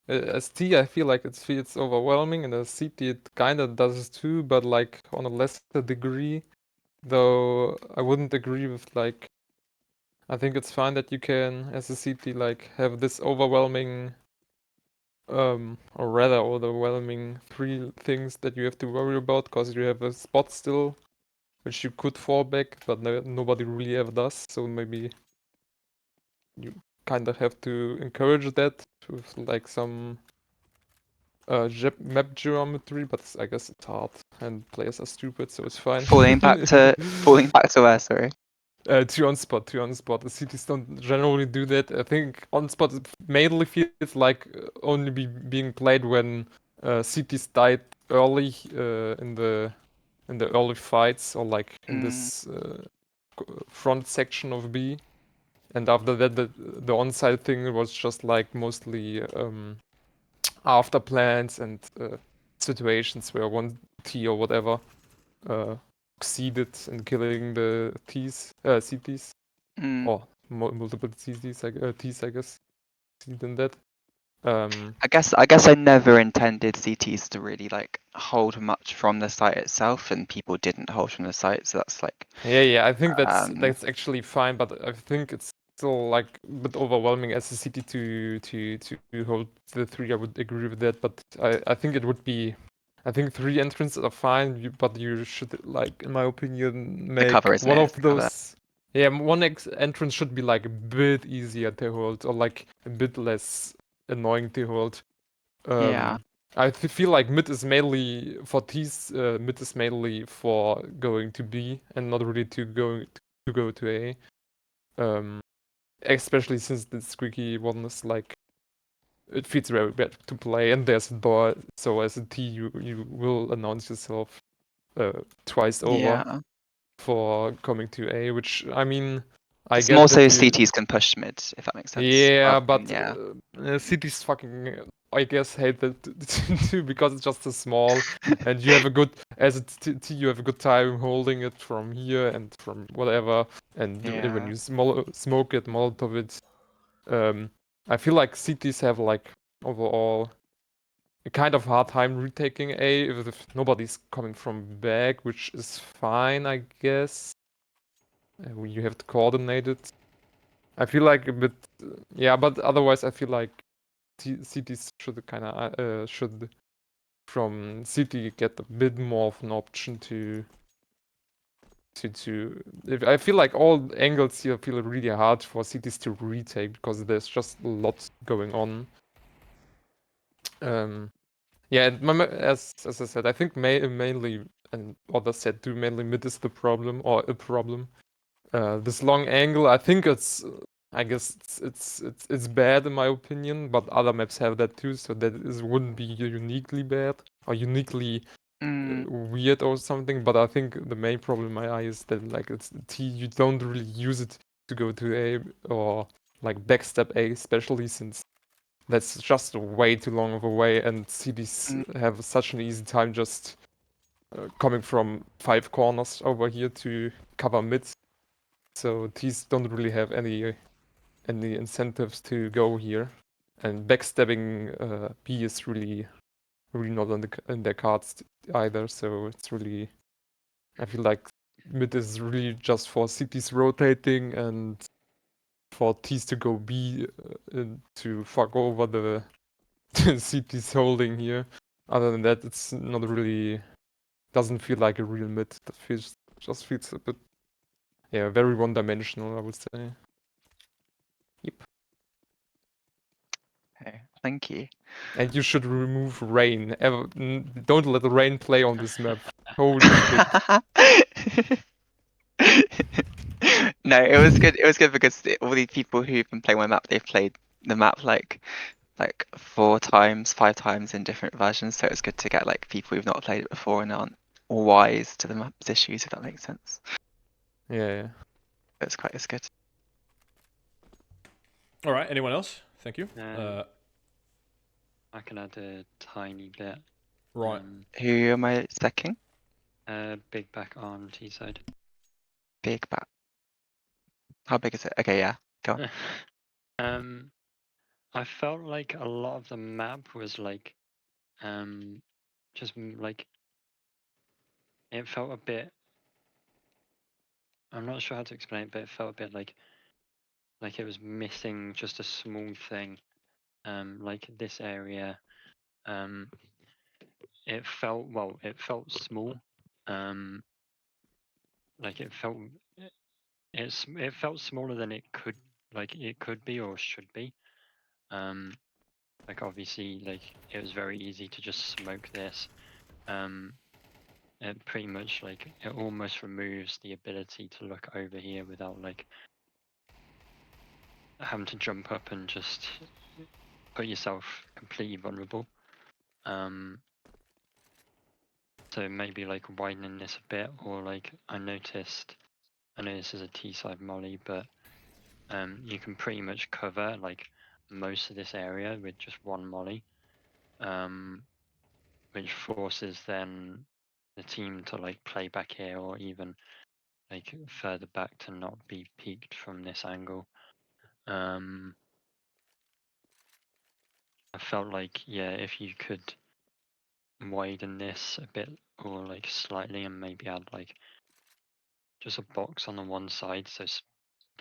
Speaker 9: ST, I feel like it feels overwhelming, and a CT it kinda does too, but like on a lesser degree. Though I wouldn't agree with like. I think it's fine that you can, as a CT, like have this overwhelming or rather overwhelming three things that you have to worry about because you have a spot still which you could fall back, but nobody really ever does. So maybe you kind of have to encourage that with like some map geometry, but I guess it's hard and players are stupid, so it's fine.
Speaker 6: Falling back to where? Sorry.
Speaker 9: Two on spot. The cities don't generally do that. I think on spot it mainly feels like only being played when cities died early in the early fights or like in this front section of B. And after that, the on-site thing was just like mostly after plans and situations where one T or whatever succeeded in killing the CTs. Or multiple T's, T's, I guess. Than that.
Speaker 6: I guess I never intended CTs to really like hold much from the site itself, and people didn't hold from the site, so that's like.
Speaker 9: Yeah. I think that's actually fine, but I think it's still like a bit overwhelming as a city to hold the three. I would agree with that, but I think it would be. I think three entrances are fine, but you should, like, in my opinion, make
Speaker 6: cover, isn't
Speaker 9: one
Speaker 6: it?
Speaker 9: of
Speaker 6: It's the cover.
Speaker 9: those. Yeah, one entrance should be like a bit easier to hold, or like a bit less annoying to hold.
Speaker 6: Yeah.
Speaker 9: I feel like mid is mainly for T's. Mid is mainly for going to B and not really to go to A. Especially since the squeaky one is like it feels very bad to play, and there's a door. So as a T, you will announce yourself twice over
Speaker 6: Yeah.
Speaker 9: for coming to A, which I mean. I
Speaker 6: It's
Speaker 9: get
Speaker 6: more
Speaker 9: that
Speaker 6: so CTs can push mid, if that makes sense.
Speaker 9: Yeah,
Speaker 6: rather
Speaker 9: but
Speaker 6: than-
Speaker 9: cities fucking, I guess, hate that too because it's just so small, and you have a good as a you have a good time holding it from here and from whatever, and when you smoke it, Molotov it. I feel like cities have like overall a kind of hard time retaking A if nobody's coming from back, which is fine, I guess. You have to coordinate it. I feel like a bit, yeah, but otherwise I feel like cities should kind of should from city get a bit more of an option to. If I feel like all angles here feel really hard for cities to retake because there's just a lot going on. Yeah, and as I said, I think mainly, and others said too, mainly mid is the problem or a problem. This long angle, I think it's I guess it's bad in my opinion, but other maps have that too, so that wouldn't be uniquely bad or uniquely weird or something. But I think the main problem in my eye is that like it's T, you don't really use it to go to A or like backstep A, especially since that's just way too long of a way, and CDs have such an easy time just coming from 5 corners over here to cover mid. So T's don't really have any incentives to go here, and backstabbing B is really not in their cards either. So it's really, I feel like mid is really just for CTs rotating and for T's to go B to fuck over the CTs holding here. Other than that, it's not really, doesn't feel like a real mid. That just feels a bit, yeah, very one-dimensional, I would say. Yep.
Speaker 6: Okay, thank you.
Speaker 9: And you should remove rain. Don't let the rain play on this map. Holy shit.
Speaker 6: No, it was good. It was good because all these people who've been playing my map, they've played the map like 4 times, 5 times in different versions. So it's good to get like people who've not played it before and aren't wise to the map's issues, if that makes sense.
Speaker 9: Yeah.
Speaker 6: It's good.
Speaker 2: All right. Anyone else? Thank you.
Speaker 10: I can add a tiny bit.
Speaker 2: Right.
Speaker 6: Who am I secking?
Speaker 10: Big back on T side.
Speaker 6: Big back. How big is it? Okay, yeah. Go on.
Speaker 10: I felt like a lot of the map was like, just like, it felt a bit. I'm not sure how to explain it, but it felt a bit like it was missing just a small thing. Like this area, it felt small. Like it felt smaller than it could be or should be. Like obviously, like it was very easy to just smoke this. It pretty much like it almost removes the ability to look over here without like having to jump up and just put yourself completely vulnerable. So maybe like widening this a bit, or like I know this is a T-side molly, but you can pretty much cover like most of this area with just one molly, which forces then the team to like play back here or even like further back to not be peaked from this angle. I felt like, yeah, if you could widen this a bit or like slightly and maybe add like just a box on the one side, so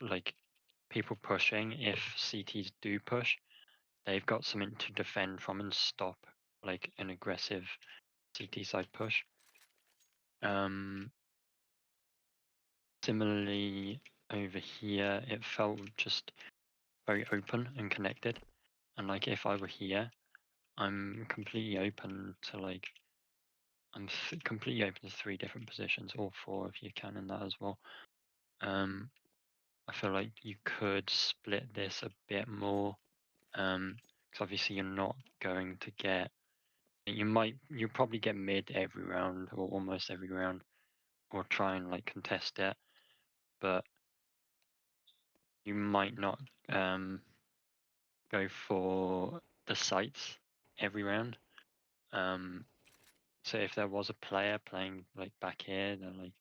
Speaker 10: like people pushing, if CTs do push, they've got something to defend from and stop like an aggressive CT side push. Similarly over here, it felt just very open and connected, and like if I were here, I'm completely open to like completely open to 3 different positions, or 4 if you can in that as well. I feel like you could split this a bit more, because obviously you're not going to get. You'll probably get mid every round or almost every round, or try and like contest it, but you might not go for the sites every round. So if there was a player playing like back here, then like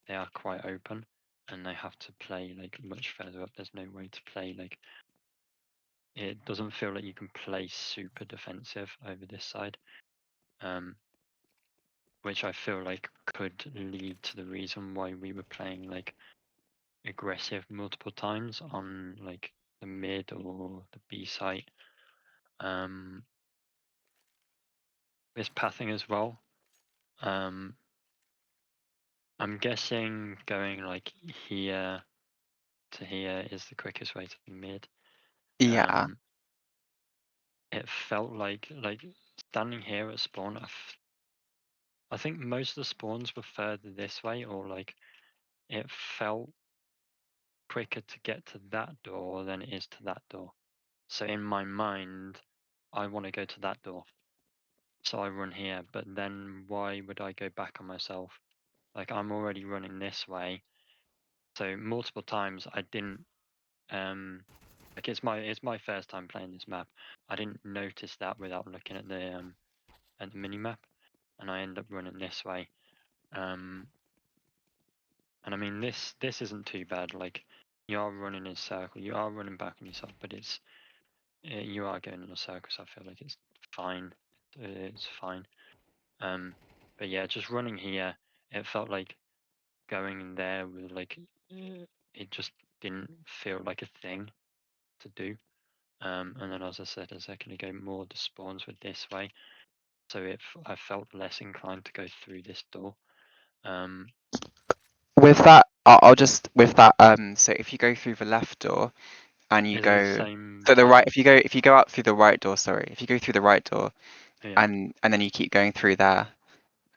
Speaker 10: they are quite open and they have to play like much further up. There's no way to play like, it doesn't feel like you can play super defensive over this side, which I feel like could lead to the reason why we were playing like aggressive multiple times on like the mid or the B site. This pathing as well. I'm guessing going like here to here is the quickest way to mid.
Speaker 6: Yeah.
Speaker 10: It felt like standing here at spawn, I think most of the spawns were further this way, or like it felt quicker to get to that door than it is to that door. So in my mind, I want to go to that door. So I run here, but then why would I go back on myself? Like I'm already running this way. So multiple times I didn't like it's my first time playing this map. I didn't notice that without looking at the mini map, and I end up running this way. And I mean this isn't too bad. Like you are running in a circle, you are running back on yourself, but you are going in a circle. So I feel like it's fine. It's fine. But yeah, just running here, it felt like going in there was like it just didn't feel like a thing to do. And then as I said a second ago, more the spawns were this way, so I felt less inclined to go through this door.
Speaker 6: With that, I'll just with that. So if you go through the left door and you
Speaker 10: Is it the
Speaker 6: go
Speaker 10: same
Speaker 6: to the right,
Speaker 10: thing?
Speaker 6: if you go out through the right door, sorry, if you go through the right door
Speaker 10: Yeah,
Speaker 6: and then you keep going through there,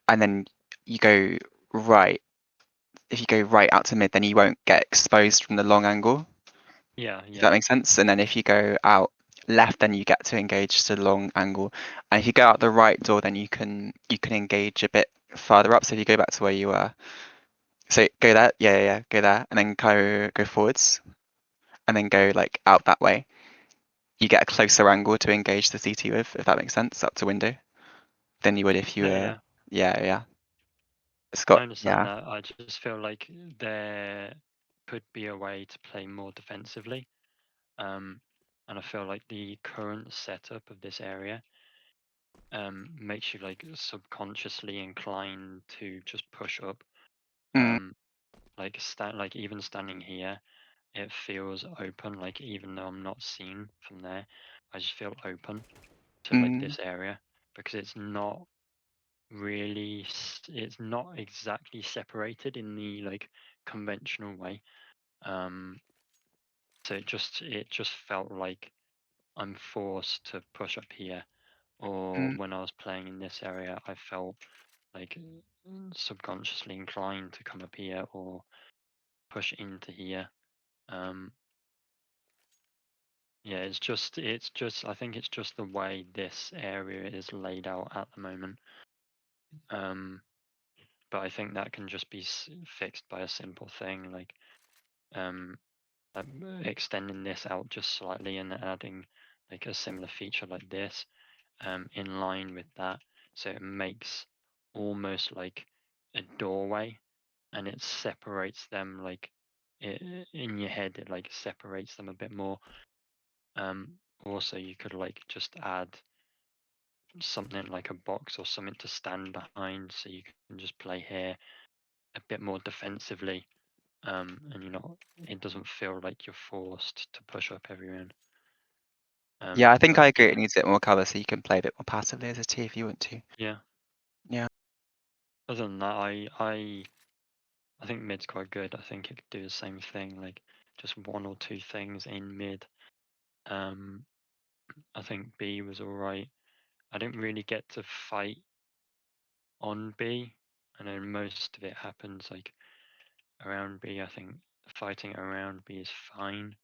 Speaker 6: and then you go right. If you go right out to mid, then you won't get exposed from the long angle.
Speaker 10: yeah,
Speaker 6: Does that
Speaker 10: yeah,
Speaker 6: make sense? And then if you go out left, then you get to engage the long angle. And if you go out the right door, then you can engage a bit farther up. So if you go back to where you were, so go there, yeah, go there, and then go forwards, and then go like out that way. You get a closer angle to engage the CT with, if that makes sense, up to window, than you would if you
Speaker 10: yeah,
Speaker 6: were,
Speaker 10: yeah.
Speaker 6: yeah. It's
Speaker 10: I
Speaker 6: got,
Speaker 10: understand
Speaker 6: yeah.
Speaker 10: that. I just feel like there could be a way to play more defensively. And I feel like the current setup of this area makes you like subconsciously inclined to just push up.
Speaker 6: Mm,
Speaker 10: Like even standing here, it feels open. Like even though I'm not seen from there, I just feel open to like
Speaker 6: mm,
Speaker 10: this area because it's not really it's not exactly separated in the like conventional way. So it just felt like I'm forced to push up here, or
Speaker 6: mm,
Speaker 10: when I was playing in this area, I felt like subconsciously inclined to come up here or push into here. Um, yeah, it's just I think it's just the way this area is laid out at the moment. Um, but I think that can just be fixed by a simple thing like um, extending this out just slightly and adding like a similar feature like this in line with that, so it makes almost like a doorway, and it separates them like in your head. It like separates them a bit more. Also, you could like just add something like a box or something to stand behind, so you can just play here a bit more defensively. And it doesn't feel like you're forced to push up every round.
Speaker 6: yeah, I think
Speaker 10: But
Speaker 6: I agree.
Speaker 10: yeah,
Speaker 6: It needs a bit more cover so you can play a bit more passively as a T if you want to.
Speaker 10: yeah.
Speaker 6: Yeah.
Speaker 10: Other than that, I think mid's quite good. I think it could do the same thing, like just one or two things in mid. Um, I think B was alright. I didn't really get to fight on B. I know most of it happens like around B. I think fighting around B is fine.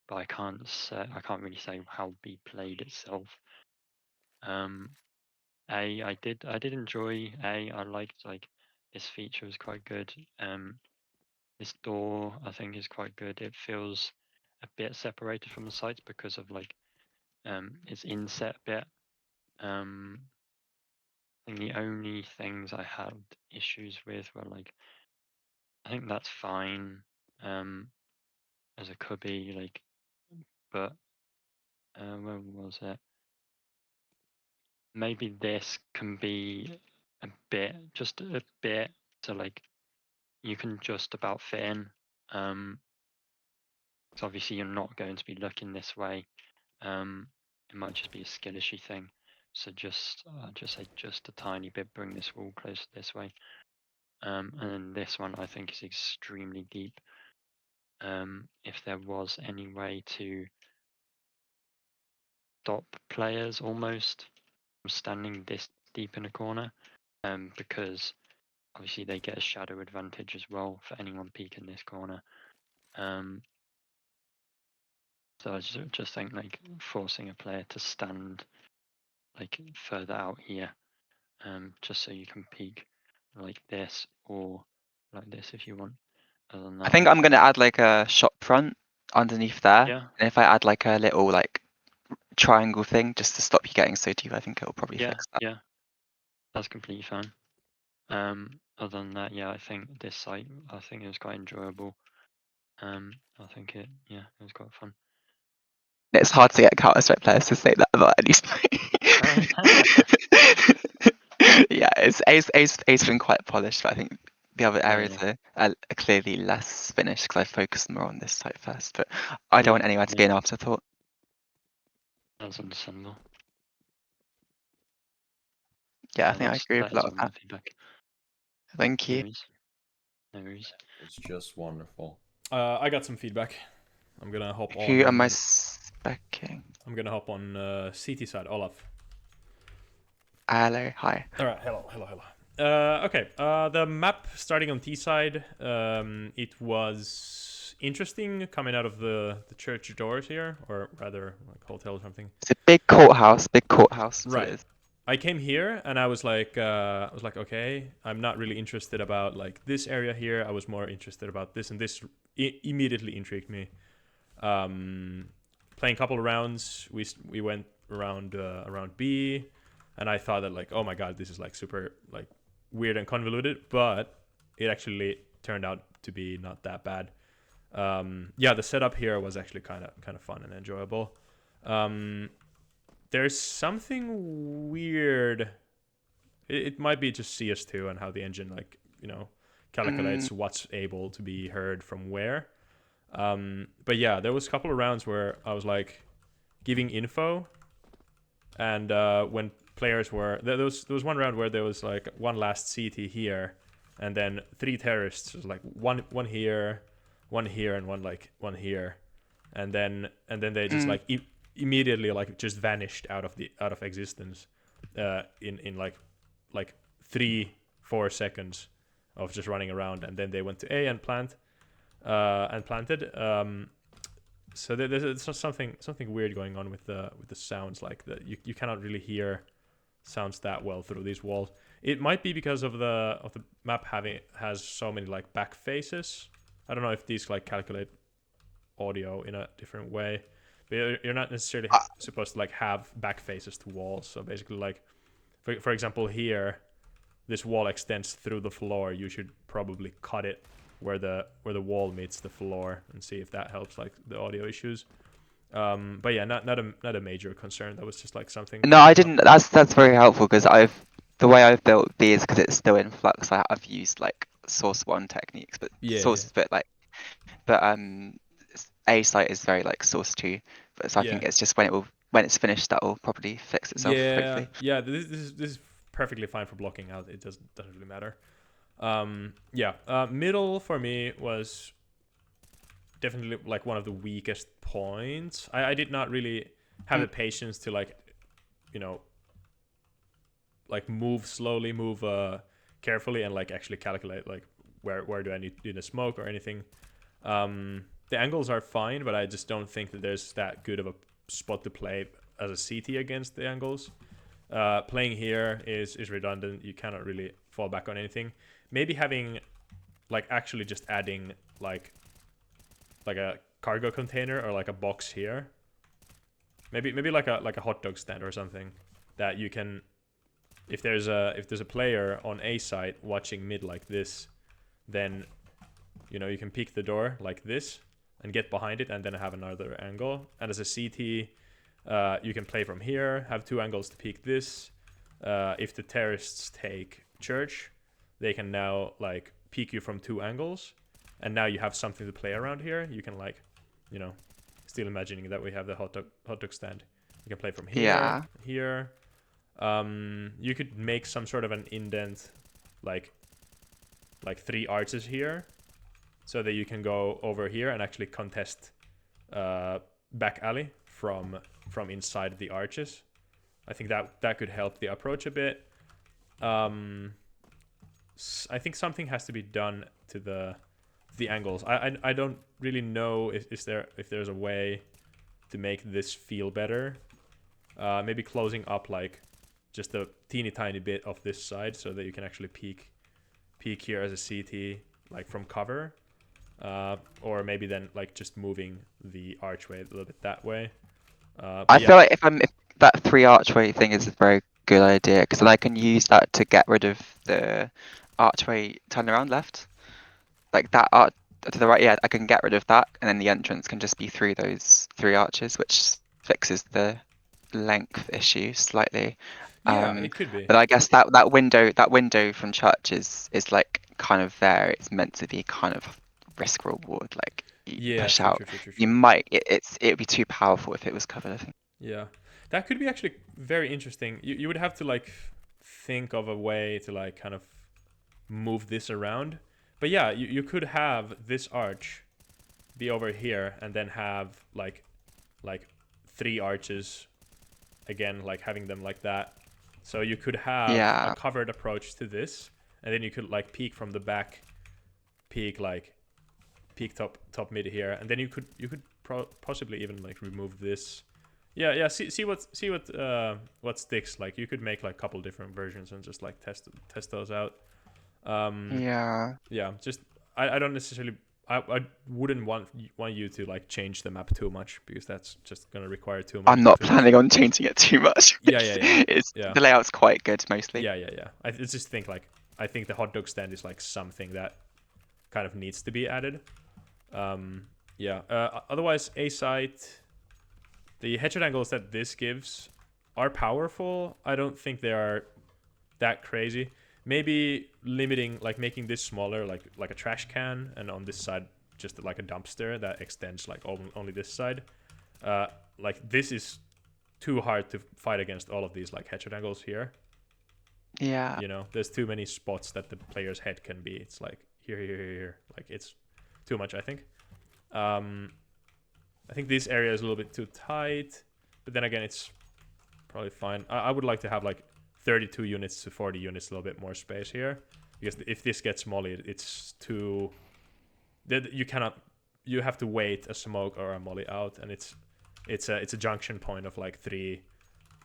Speaker 10: But I can't really say how B played itself. Um, I did enjoy A. I liked like this feature was quite good. This door I think is quite good. It feels a bit separated from the sites because of like its inset bit. I think the only things I had issues with were like I think that's fine as a cubby like, but where was it? Maybe this can be just a bit, so like you can just about fit in. So obviously you're not going to be looking this way. It might just be a skill issue thing. So just say just a tiny bit, bring this wall closer this way. And then this one I think is extremely deep. If there was any way to stop players almost from standing this deep in a corner, because obviously they get a shadow advantage as well for anyone peeking this corner. So I just think like forcing a player to stand like further out here, just so you can peek like this or like this if you want. Other than
Speaker 6: I
Speaker 10: that,
Speaker 6: think I'm gonna add like a shop front underneath there.
Speaker 10: yeah,
Speaker 6: And if I add like a little like triangle thing just to stop you getting so deep, I think it'll probably fix that.
Speaker 10: yeah, that's completely fine. Other than that, yeah, I think this site, I think it was quite enjoyable. I think it was quite fun.
Speaker 6: It's hard to get Counter-Strike players to say that about any sport. Yeah, A's been quite polished, but I think the other areas are clearly less finished because I focused more on this site first. But I don't want anywhere to be an afterthought.
Speaker 10: That's understandable.
Speaker 6: Yeah, I think I agree with a lot of
Speaker 10: my
Speaker 6: that.
Speaker 10: feedback.
Speaker 6: Thank you.
Speaker 10: No worries.
Speaker 11: It's just wonderful.
Speaker 2: I got some feedback. I'm gonna hop on.
Speaker 6: Who am I specking?
Speaker 2: I'm gonna hop on CT side, Olaf.
Speaker 6: Hello, hi.
Speaker 2: All right, hello. Okay, the map starting on T side, it was interesting coming out of the church doors here, or rather like hotel or something.
Speaker 6: It's a big courthouse.
Speaker 2: Right. I came here and I was like, okay, I'm not really interested about like this area here. I was more interested about this, and this immediately intrigued me. Playing a couple of rounds, we went around B, and I thought that like, oh my god, this is like super like weird and convoluted, but it actually turned out to be not that bad. Yeah, the setup here was actually kind of fun and enjoyable. There's something weird. It might be just CS2 and how the engine like calculates what's able to be heard from where. But yeah, there was a couple of rounds where I was like giving info, and when players were there was one round where there was like one last CT here, and then 3 terrorists, like one here, and one here, and then they just like immediately like just vanished out of existence in like 3-4 seconds of just running around, and then they went to A and planted. So there's something weird going on with the sounds, like that you cannot really hear sounds that well through these walls. It might be because of the map has so many like back faces. I don't know if these like calculate audio in a different way, but you're not necessarily supposed to like have back faces to walls. So basically, like for example here, this wall extends through the floor. You should probably cut it where the wall meets the floor and see if that helps like the audio issues. But yeah, not a major concern. That was just like something.
Speaker 6: No, I didn't. That's very helpful because the way I've built B is because it's still in flux. I've used like source 1 techniques, but A site is very like source 2. But so I think it's just when it's finished that will probably fix itself. Hopefully.
Speaker 2: Yeah. This is perfectly fine for blocking out. It doesn't really matter. Middle for me was definitely like one of the weakest points. I did not really have the patience to like move slowly, move carefully, and like actually calculate like where do I need to smoke or anything. The angles are fine, but I just don't think that there's that good of a spot to play as a CT against the angles. Playing here is redundant. You cannot really fall back on anything. Maybe having like actually just adding like a cargo container or like a box here. Maybe like a hot dog stand or something that you can, if there's a player on A site watching mid like this, then you can peek the door like this and get behind it and then have another angle. And as a CT, you can play from here, have 2 angles to peek this. If the terrorists take church, they can now like peek you from 2 angles, and now you have something to play around here. You can like, still imagining that we have the hot dog stand. You can play from here, here. You could make some sort of an indent, like 3 arches here, so that you can go over here and actually contest back alley from inside the arches. I think that could help the approach a bit. I think something has to be done to the angles. I don't really know if there's a way to make this feel better. Maybe closing up like just a teeny tiny bit of this side so that you can actually peek here as a CT like from cover. Or maybe then like just moving the archway a little bit that way.
Speaker 6: I feel like if that 3 archway thing is a very good idea, because then I can use that to get rid of the archway turnaround left. Like that arch to the right, yeah, I can get rid of that, and then the entrance can just be through those 3 arches, which fixes the length issue slightly.
Speaker 2: Yeah, it could be.
Speaker 6: But I guess that window from church is like kind of there. It's meant to be kind of risk reward, like you
Speaker 2: Yeah,
Speaker 6: push
Speaker 2: true,
Speaker 6: out.
Speaker 2: true, true, true,
Speaker 6: You
Speaker 2: true.
Speaker 6: might it would be too powerful if it was covered, I think.
Speaker 2: Yeah, that could be actually very interesting. You would have to like think of a way to like kind of move this around. But yeah, you could have this arch be over here and then have like 3 arches again, like having them like that. So you could have a covered approach to this, and then you could like peek from the back, peek top mid here, and then you could possibly even like remove this. Yeah. See what sticks. Like you could make like a couple different versions and just like test those out.
Speaker 6: Yeah.
Speaker 2: Just I don't necessarily. I wouldn't want you to like change the map too much, because that's just gonna require too much.
Speaker 6: I'm not planning on changing it too much.
Speaker 2: Yeah.
Speaker 6: The layout's quite good mostly.
Speaker 2: Yeah. I just think like I think the hot dog stand is like something that kind of needs to be added. Otherwise, A site, the headshot angles that this gives are powerful. I don't think they are that crazy. Maybe limiting, like making this smaller, like a trash can, and on this side just like a dumpster that extends like only this side. Like this is too hard to fight against all of these like headshot angles here.
Speaker 6: Yeah.
Speaker 2: You know, there's too many spots that the player's head can be. It's like here. Like it's too much, I think. I think this area is a little bit too tight, but then again, it's probably fine. I would like to have like 32 units to 40 units, a little bit more space here, because if this gets molly, it's too. You have to wait a smoke or a molly out, and it's a junction point of like 3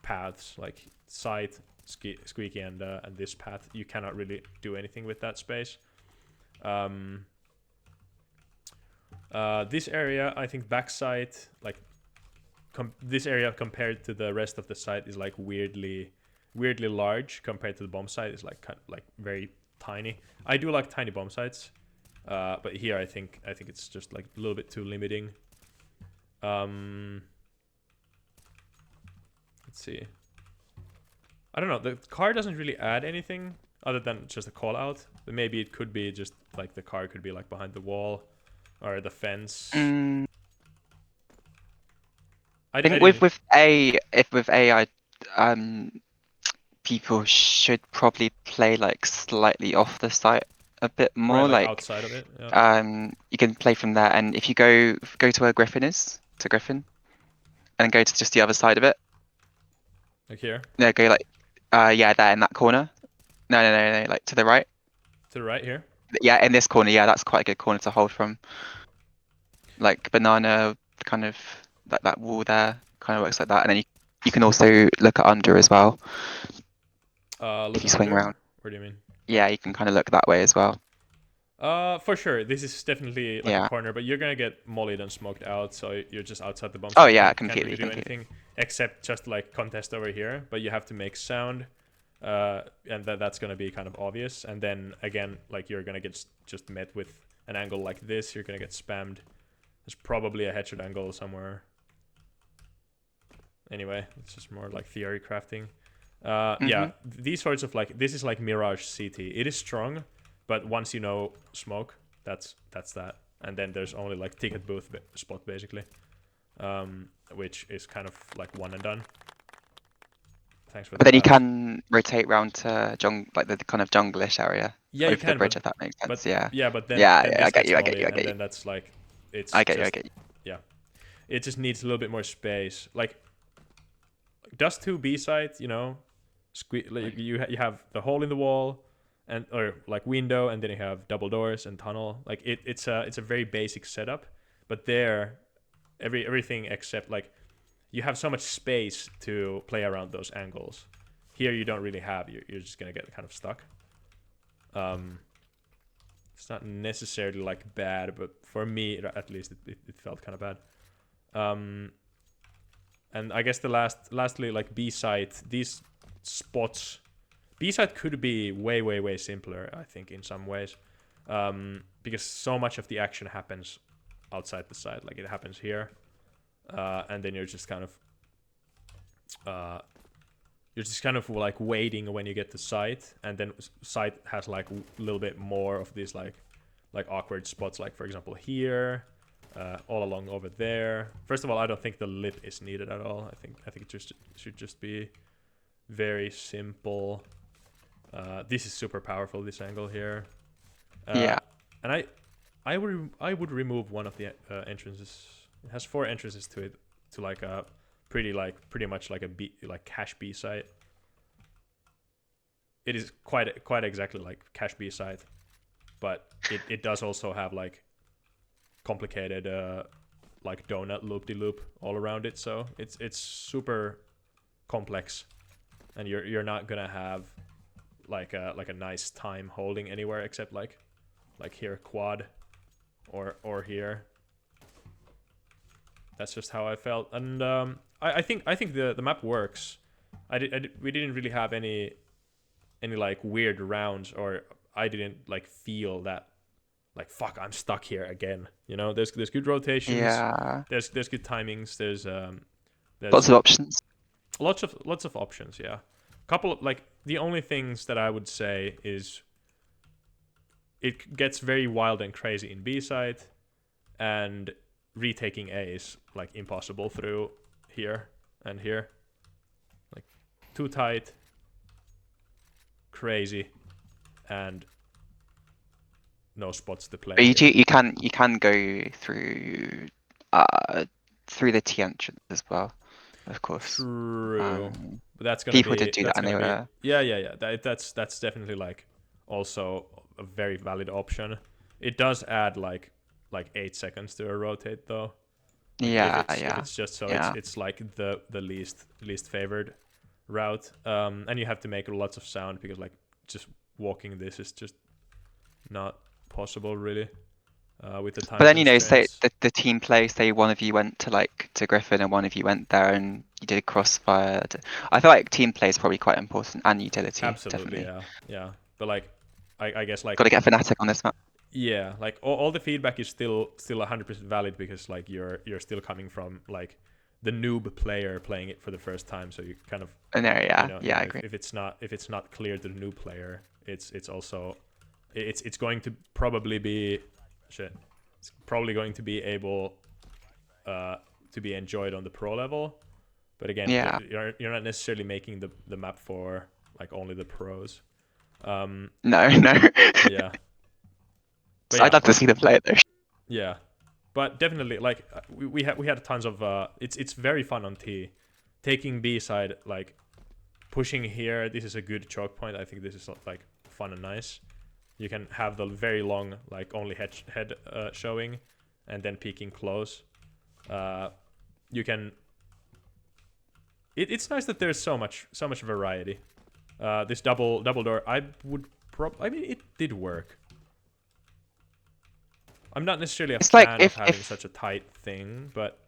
Speaker 2: paths, like side, squeaky, and this path. You cannot really do anything with that space. This area, I think backside, like this area compared to the rest of the site is like weirdly large compared to the bomb site. Is like kind of like very tiny. I do like tiny bomb sites, but here I think it's just like a little bit too limiting. Let's see. I don't know. The car doesn't really add anything other than just a call out. But maybe it could be just like the car could be like behind the wall or the fence.
Speaker 6: I think with AI, people should probably play like slightly off the site a bit more,
Speaker 2: right,
Speaker 6: like
Speaker 2: outside of it. Yeah.
Speaker 6: You can play from there, and if you go to where Griffin is, to Griffin, and go to just the other side of it.
Speaker 2: Like here.
Speaker 6: No, go like there in that corner. No, like to the right.
Speaker 2: To the right here.
Speaker 6: Yeah, in this corner. Yeah, that's quite a good corner to hold from. Like banana, kind of that wall there kind of works like that, and then you can also look at under as well.
Speaker 2: Look
Speaker 6: if you swing
Speaker 2: under?
Speaker 6: around.
Speaker 2: What do you mean?
Speaker 6: Yeah, you can kind of look that way as well.
Speaker 2: For sure. This is definitely like a corner, but you're gonna get mollied and smoked out, so you're just outside the bomb.
Speaker 6: Oh yeah,
Speaker 2: Can't really do anything except just like contest over here, but you have to make sound, and that's gonna be kind of obvious. And then again, like you're gonna get just met with an angle like this. You're gonna get spammed. There's probably a headshot angle somewhere. Anyway, it's just more like theory crafting. Yeah, these sorts of like, this is like Mirage CT. It is strong, but once you know smoke, that's that. And then there's only like ticket booth spot basically, which is kind of like one and done. Thanks for that.
Speaker 6: But then you can rotate round to like the kind of jungle-ish area.
Speaker 2: Yeah, you can.
Speaker 6: The bridge, if that makes sense.
Speaker 2: But,
Speaker 6: yeah.
Speaker 2: Yeah, but then
Speaker 6: I get you.
Speaker 2: And then that's like, it's.
Speaker 6: I get you.
Speaker 2: Yeah, it just needs a little bit more space. Like, Dust 2 B site, you know, like you have the hole in the wall, and or like window, and then you have double doors and tunnel. Like it's a very basic setup, but there everything except like you have so much space to play around those angles. Here you don't really have. You're just gonna get kind of stuck. It's not necessarily like bad, but for me at least it felt kind of bad. And I guess lastly like B site, these spots, B site could be way simpler, I think, in some ways, because so much of the action happens outside the site. Like it happens here, and then you're just kind of like waiting when you get to site, and then site has like a little bit more of these like awkward spots, like for example here, all along over there. First of all, I don't think the lip is needed at all. I think it should just be very simple. This is super powerful, this angle here.
Speaker 6: Yeah.
Speaker 2: And I would remove one of the entrances. It has 4 entrances to it, to like a pretty much like a B, like cache B site. It is quite exactly like cache B site, but it does also have like complicated like donut loop-de-loop all around it, so it's super complex, and you're not gonna have like a nice time holding anywhere except like here quad or here. That's just how I felt, and I think the map works. We didn't really have any like weird rounds, or I didn't like feel that like fuck I'm stuck here again. You know, there's good rotations.
Speaker 6: Yeah.
Speaker 2: There's good timings. There's
Speaker 6: Lots of options.
Speaker 2: Lots of options. Yeah. Couple of like the only things that I would say is it gets very wild and crazy in B side, and retaking A is like impossible through here and here. Like too tight, crazy, and no spots to play.
Speaker 6: But you can go through the T entrance as well, of course.
Speaker 2: True. But that's gonna
Speaker 6: people
Speaker 2: be,
Speaker 6: did do that anyway.
Speaker 2: Yeah. That's definitely like also a very valid option. It does add like 8 seconds to a rotate though. Like if it's just so it's like the least favored route. And you have to make lots of sound because like just walking this is just not possible really. With the time.
Speaker 6: But then say the team play, say one of you went to Griffin and one of you went there and you did a crossfire. I feel like team play is probably quite important, and utility.
Speaker 2: Absolutely,
Speaker 6: definitely.
Speaker 2: yeah. But like I guess like
Speaker 6: gotta get fanatic on this map.
Speaker 2: Yeah, like all the feedback is still 100% valid because like you're still coming from like the noob player playing it for the first time, so you kind of
Speaker 6: I agree.
Speaker 2: If it's not clear to the new player, it's also it's going to probably be it's probably going to be able to be enjoyed on the pro level, but again you're not necessarily making the map for like only the pros.
Speaker 6: No.
Speaker 2: Yeah. But
Speaker 6: I'd love to see them play it though.
Speaker 2: Yeah, but definitely like we had tons of it's very fun on T, taking B side, like pushing here. This is a good choke point. I think this is like fun and nice. You can have the very long like only head showing, and then peeking close. You can. It's nice that there's so much variety. This double door, I mean it did work. I'm not necessarily a fan of having such a tight thing, but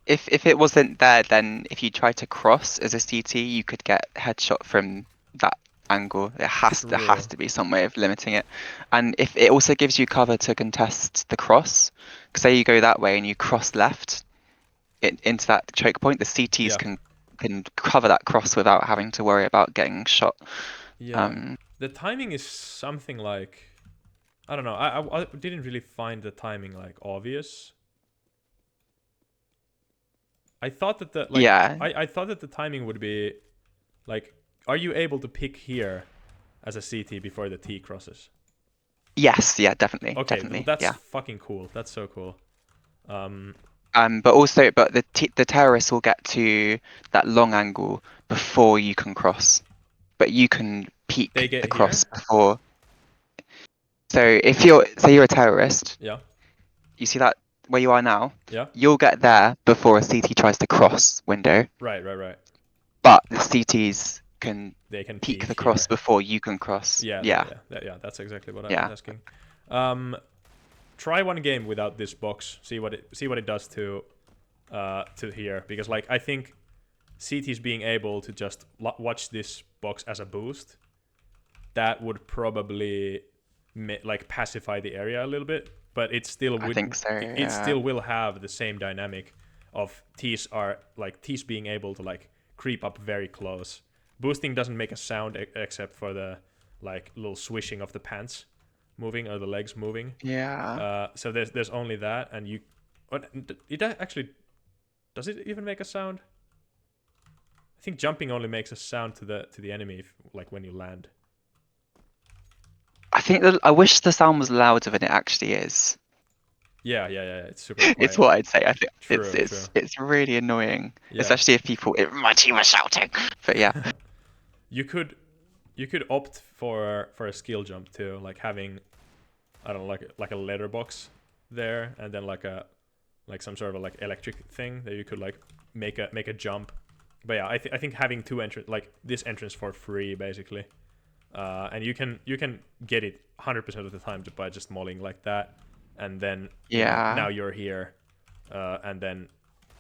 Speaker 6: if it wasn't there, then if you try to cross as a CT, you could get headshot from that angle. There has to be some way of limiting it, and if it also gives you cover to contest the cross, say you go that way and you cross left into that choke point, the CTs can cover that cross without having to worry about getting shot.
Speaker 2: Yeah, the timing is something like. I don't know. I didn't really find the timing like obvious. I thought that I thought that the timing would be like, are you able to pick here as a CT before the T crosses?
Speaker 6: Yes, yeah, definitely.
Speaker 2: Okay,
Speaker 6: definitely,
Speaker 2: that's fucking cool. That's so cool.
Speaker 6: But the terrorists will get to that long angle before you can cross. But you can peek
Speaker 2: They get
Speaker 6: across
Speaker 2: here?
Speaker 6: before. So if you're, say you're a terrorist,
Speaker 2: Yeah.
Speaker 6: you see that where you are now,
Speaker 2: Yeah.
Speaker 6: you'll get there before a CT tries to cross window,
Speaker 2: Right.
Speaker 6: but the CTs can
Speaker 2: They can
Speaker 6: peek
Speaker 2: peek
Speaker 6: the cross
Speaker 2: here.
Speaker 6: before you can cross.
Speaker 2: Yeah.
Speaker 6: Yeah.
Speaker 2: Yeah. That's exactly what I
Speaker 6: Yeah.
Speaker 2: was asking. Try one game without this box. See what it does to here, because like I think CTs being able to just watch this box as a boost, that would probably like pacify the area a little bit, but it still would.
Speaker 6: I think so.
Speaker 2: It still will have the same dynamic of T's being able to like creep up very close. Boosting doesn't make a sound except for the like little swishing of the pants moving or the legs moving.
Speaker 6: Yeah.
Speaker 2: So there's only that, and you. It actually does it even make a sound? I think jumping only makes a sound to the enemy if, like when you land.
Speaker 6: I think that I wish the sound was louder than it actually is.
Speaker 2: Yeah. It's super quiet.
Speaker 6: It's what I'd say. I think
Speaker 2: True.
Speaker 6: it's really annoying,
Speaker 2: Yeah.
Speaker 6: especially if my team was shouting. But yeah.
Speaker 2: You could opt for a skill jump too, like having, I don't know, like a letterbox there, and then like some sort of like electric thing that you could like make a jump. But yeah, I think having two entrance, like this entrance for free basically, and you can get it 100% of the time by just molling like that, and then
Speaker 6: Yeah.
Speaker 2: now you're here, and then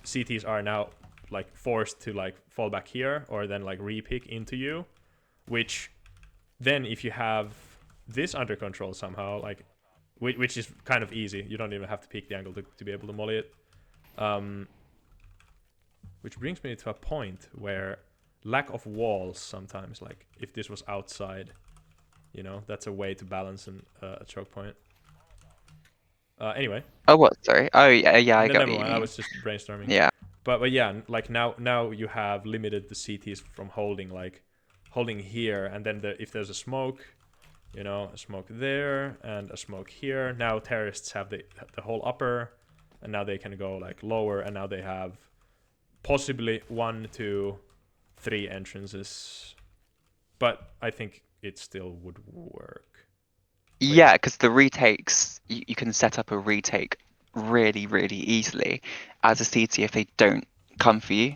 Speaker 2: CTs are now like forced to like fall back here or then like re-pick into you, which then if you have this under control somehow, like which is kind of easy, you don't even have to peek the angle to be able to molly it. Which brings me to a point where lack of walls sometimes, like if this was outside, that's a way to balance a choke point. Anyway.
Speaker 6: Oh, what? Sorry. Oh, yeah. I got
Speaker 2: Never
Speaker 6: what you
Speaker 2: mind.
Speaker 6: mean.
Speaker 2: I was just brainstorming.
Speaker 6: Yeah.
Speaker 2: But yeah, like now you have limited the CTs from holding here, and then if there's a smoke, a smoke there and a smoke here. Now terrorists have the whole upper, and now they can go like lower, and now they have possibly 1, 2, 3 entrances. But I think it still would work.
Speaker 6: Yeah, because the retakes, you can set up a retake really, really easily as a CT if they don't come for you,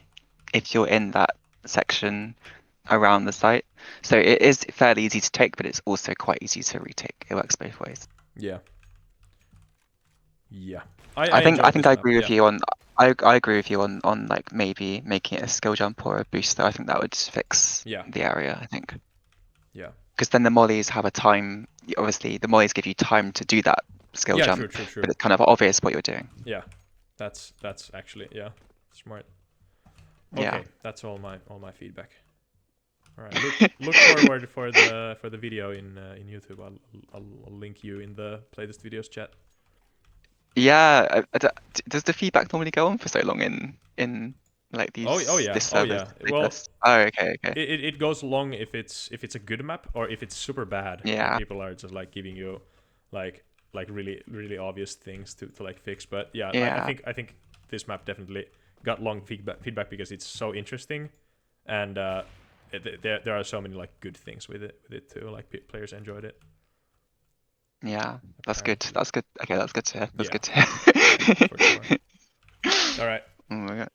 Speaker 6: if you're in that section around the site. So it is fairly easy to take, but it's also quite easy to retake. It works both ways.
Speaker 2: Yeah.
Speaker 6: I think I agree with you on. I agree with you on like maybe making it a skill jump or a booster. I think that would fix the area. I think.
Speaker 2: Yeah.
Speaker 6: Because then the mollies have a time. Obviously, the mollies give you time to do that skill jump.
Speaker 2: True.
Speaker 6: But it's kind of obvious what you're doing.
Speaker 2: Yeah, that's actually smart.
Speaker 6: Yeah.
Speaker 2: Okay, that's all my feedback. All right, look forward for the video in YouTube. I'll link you in the Playtest videos chat.
Speaker 6: Yeah. Does the feedback normally go on for so long in like these?
Speaker 2: Oh yeah. Well,
Speaker 6: okay.
Speaker 2: It goes long if it's a good map, or if it's super bad.
Speaker 6: Yeah.
Speaker 2: People are just like giving you like really really obvious things to like fix. But yeah. I think this map definitely got long feedback because it's so interesting, and there are so many like good things with it too. Like players enjoyed it.
Speaker 6: Yeah, that's good. Okay, that's good to hear. That's good to
Speaker 2: hear. For sure. All right.
Speaker 6: Oh my god,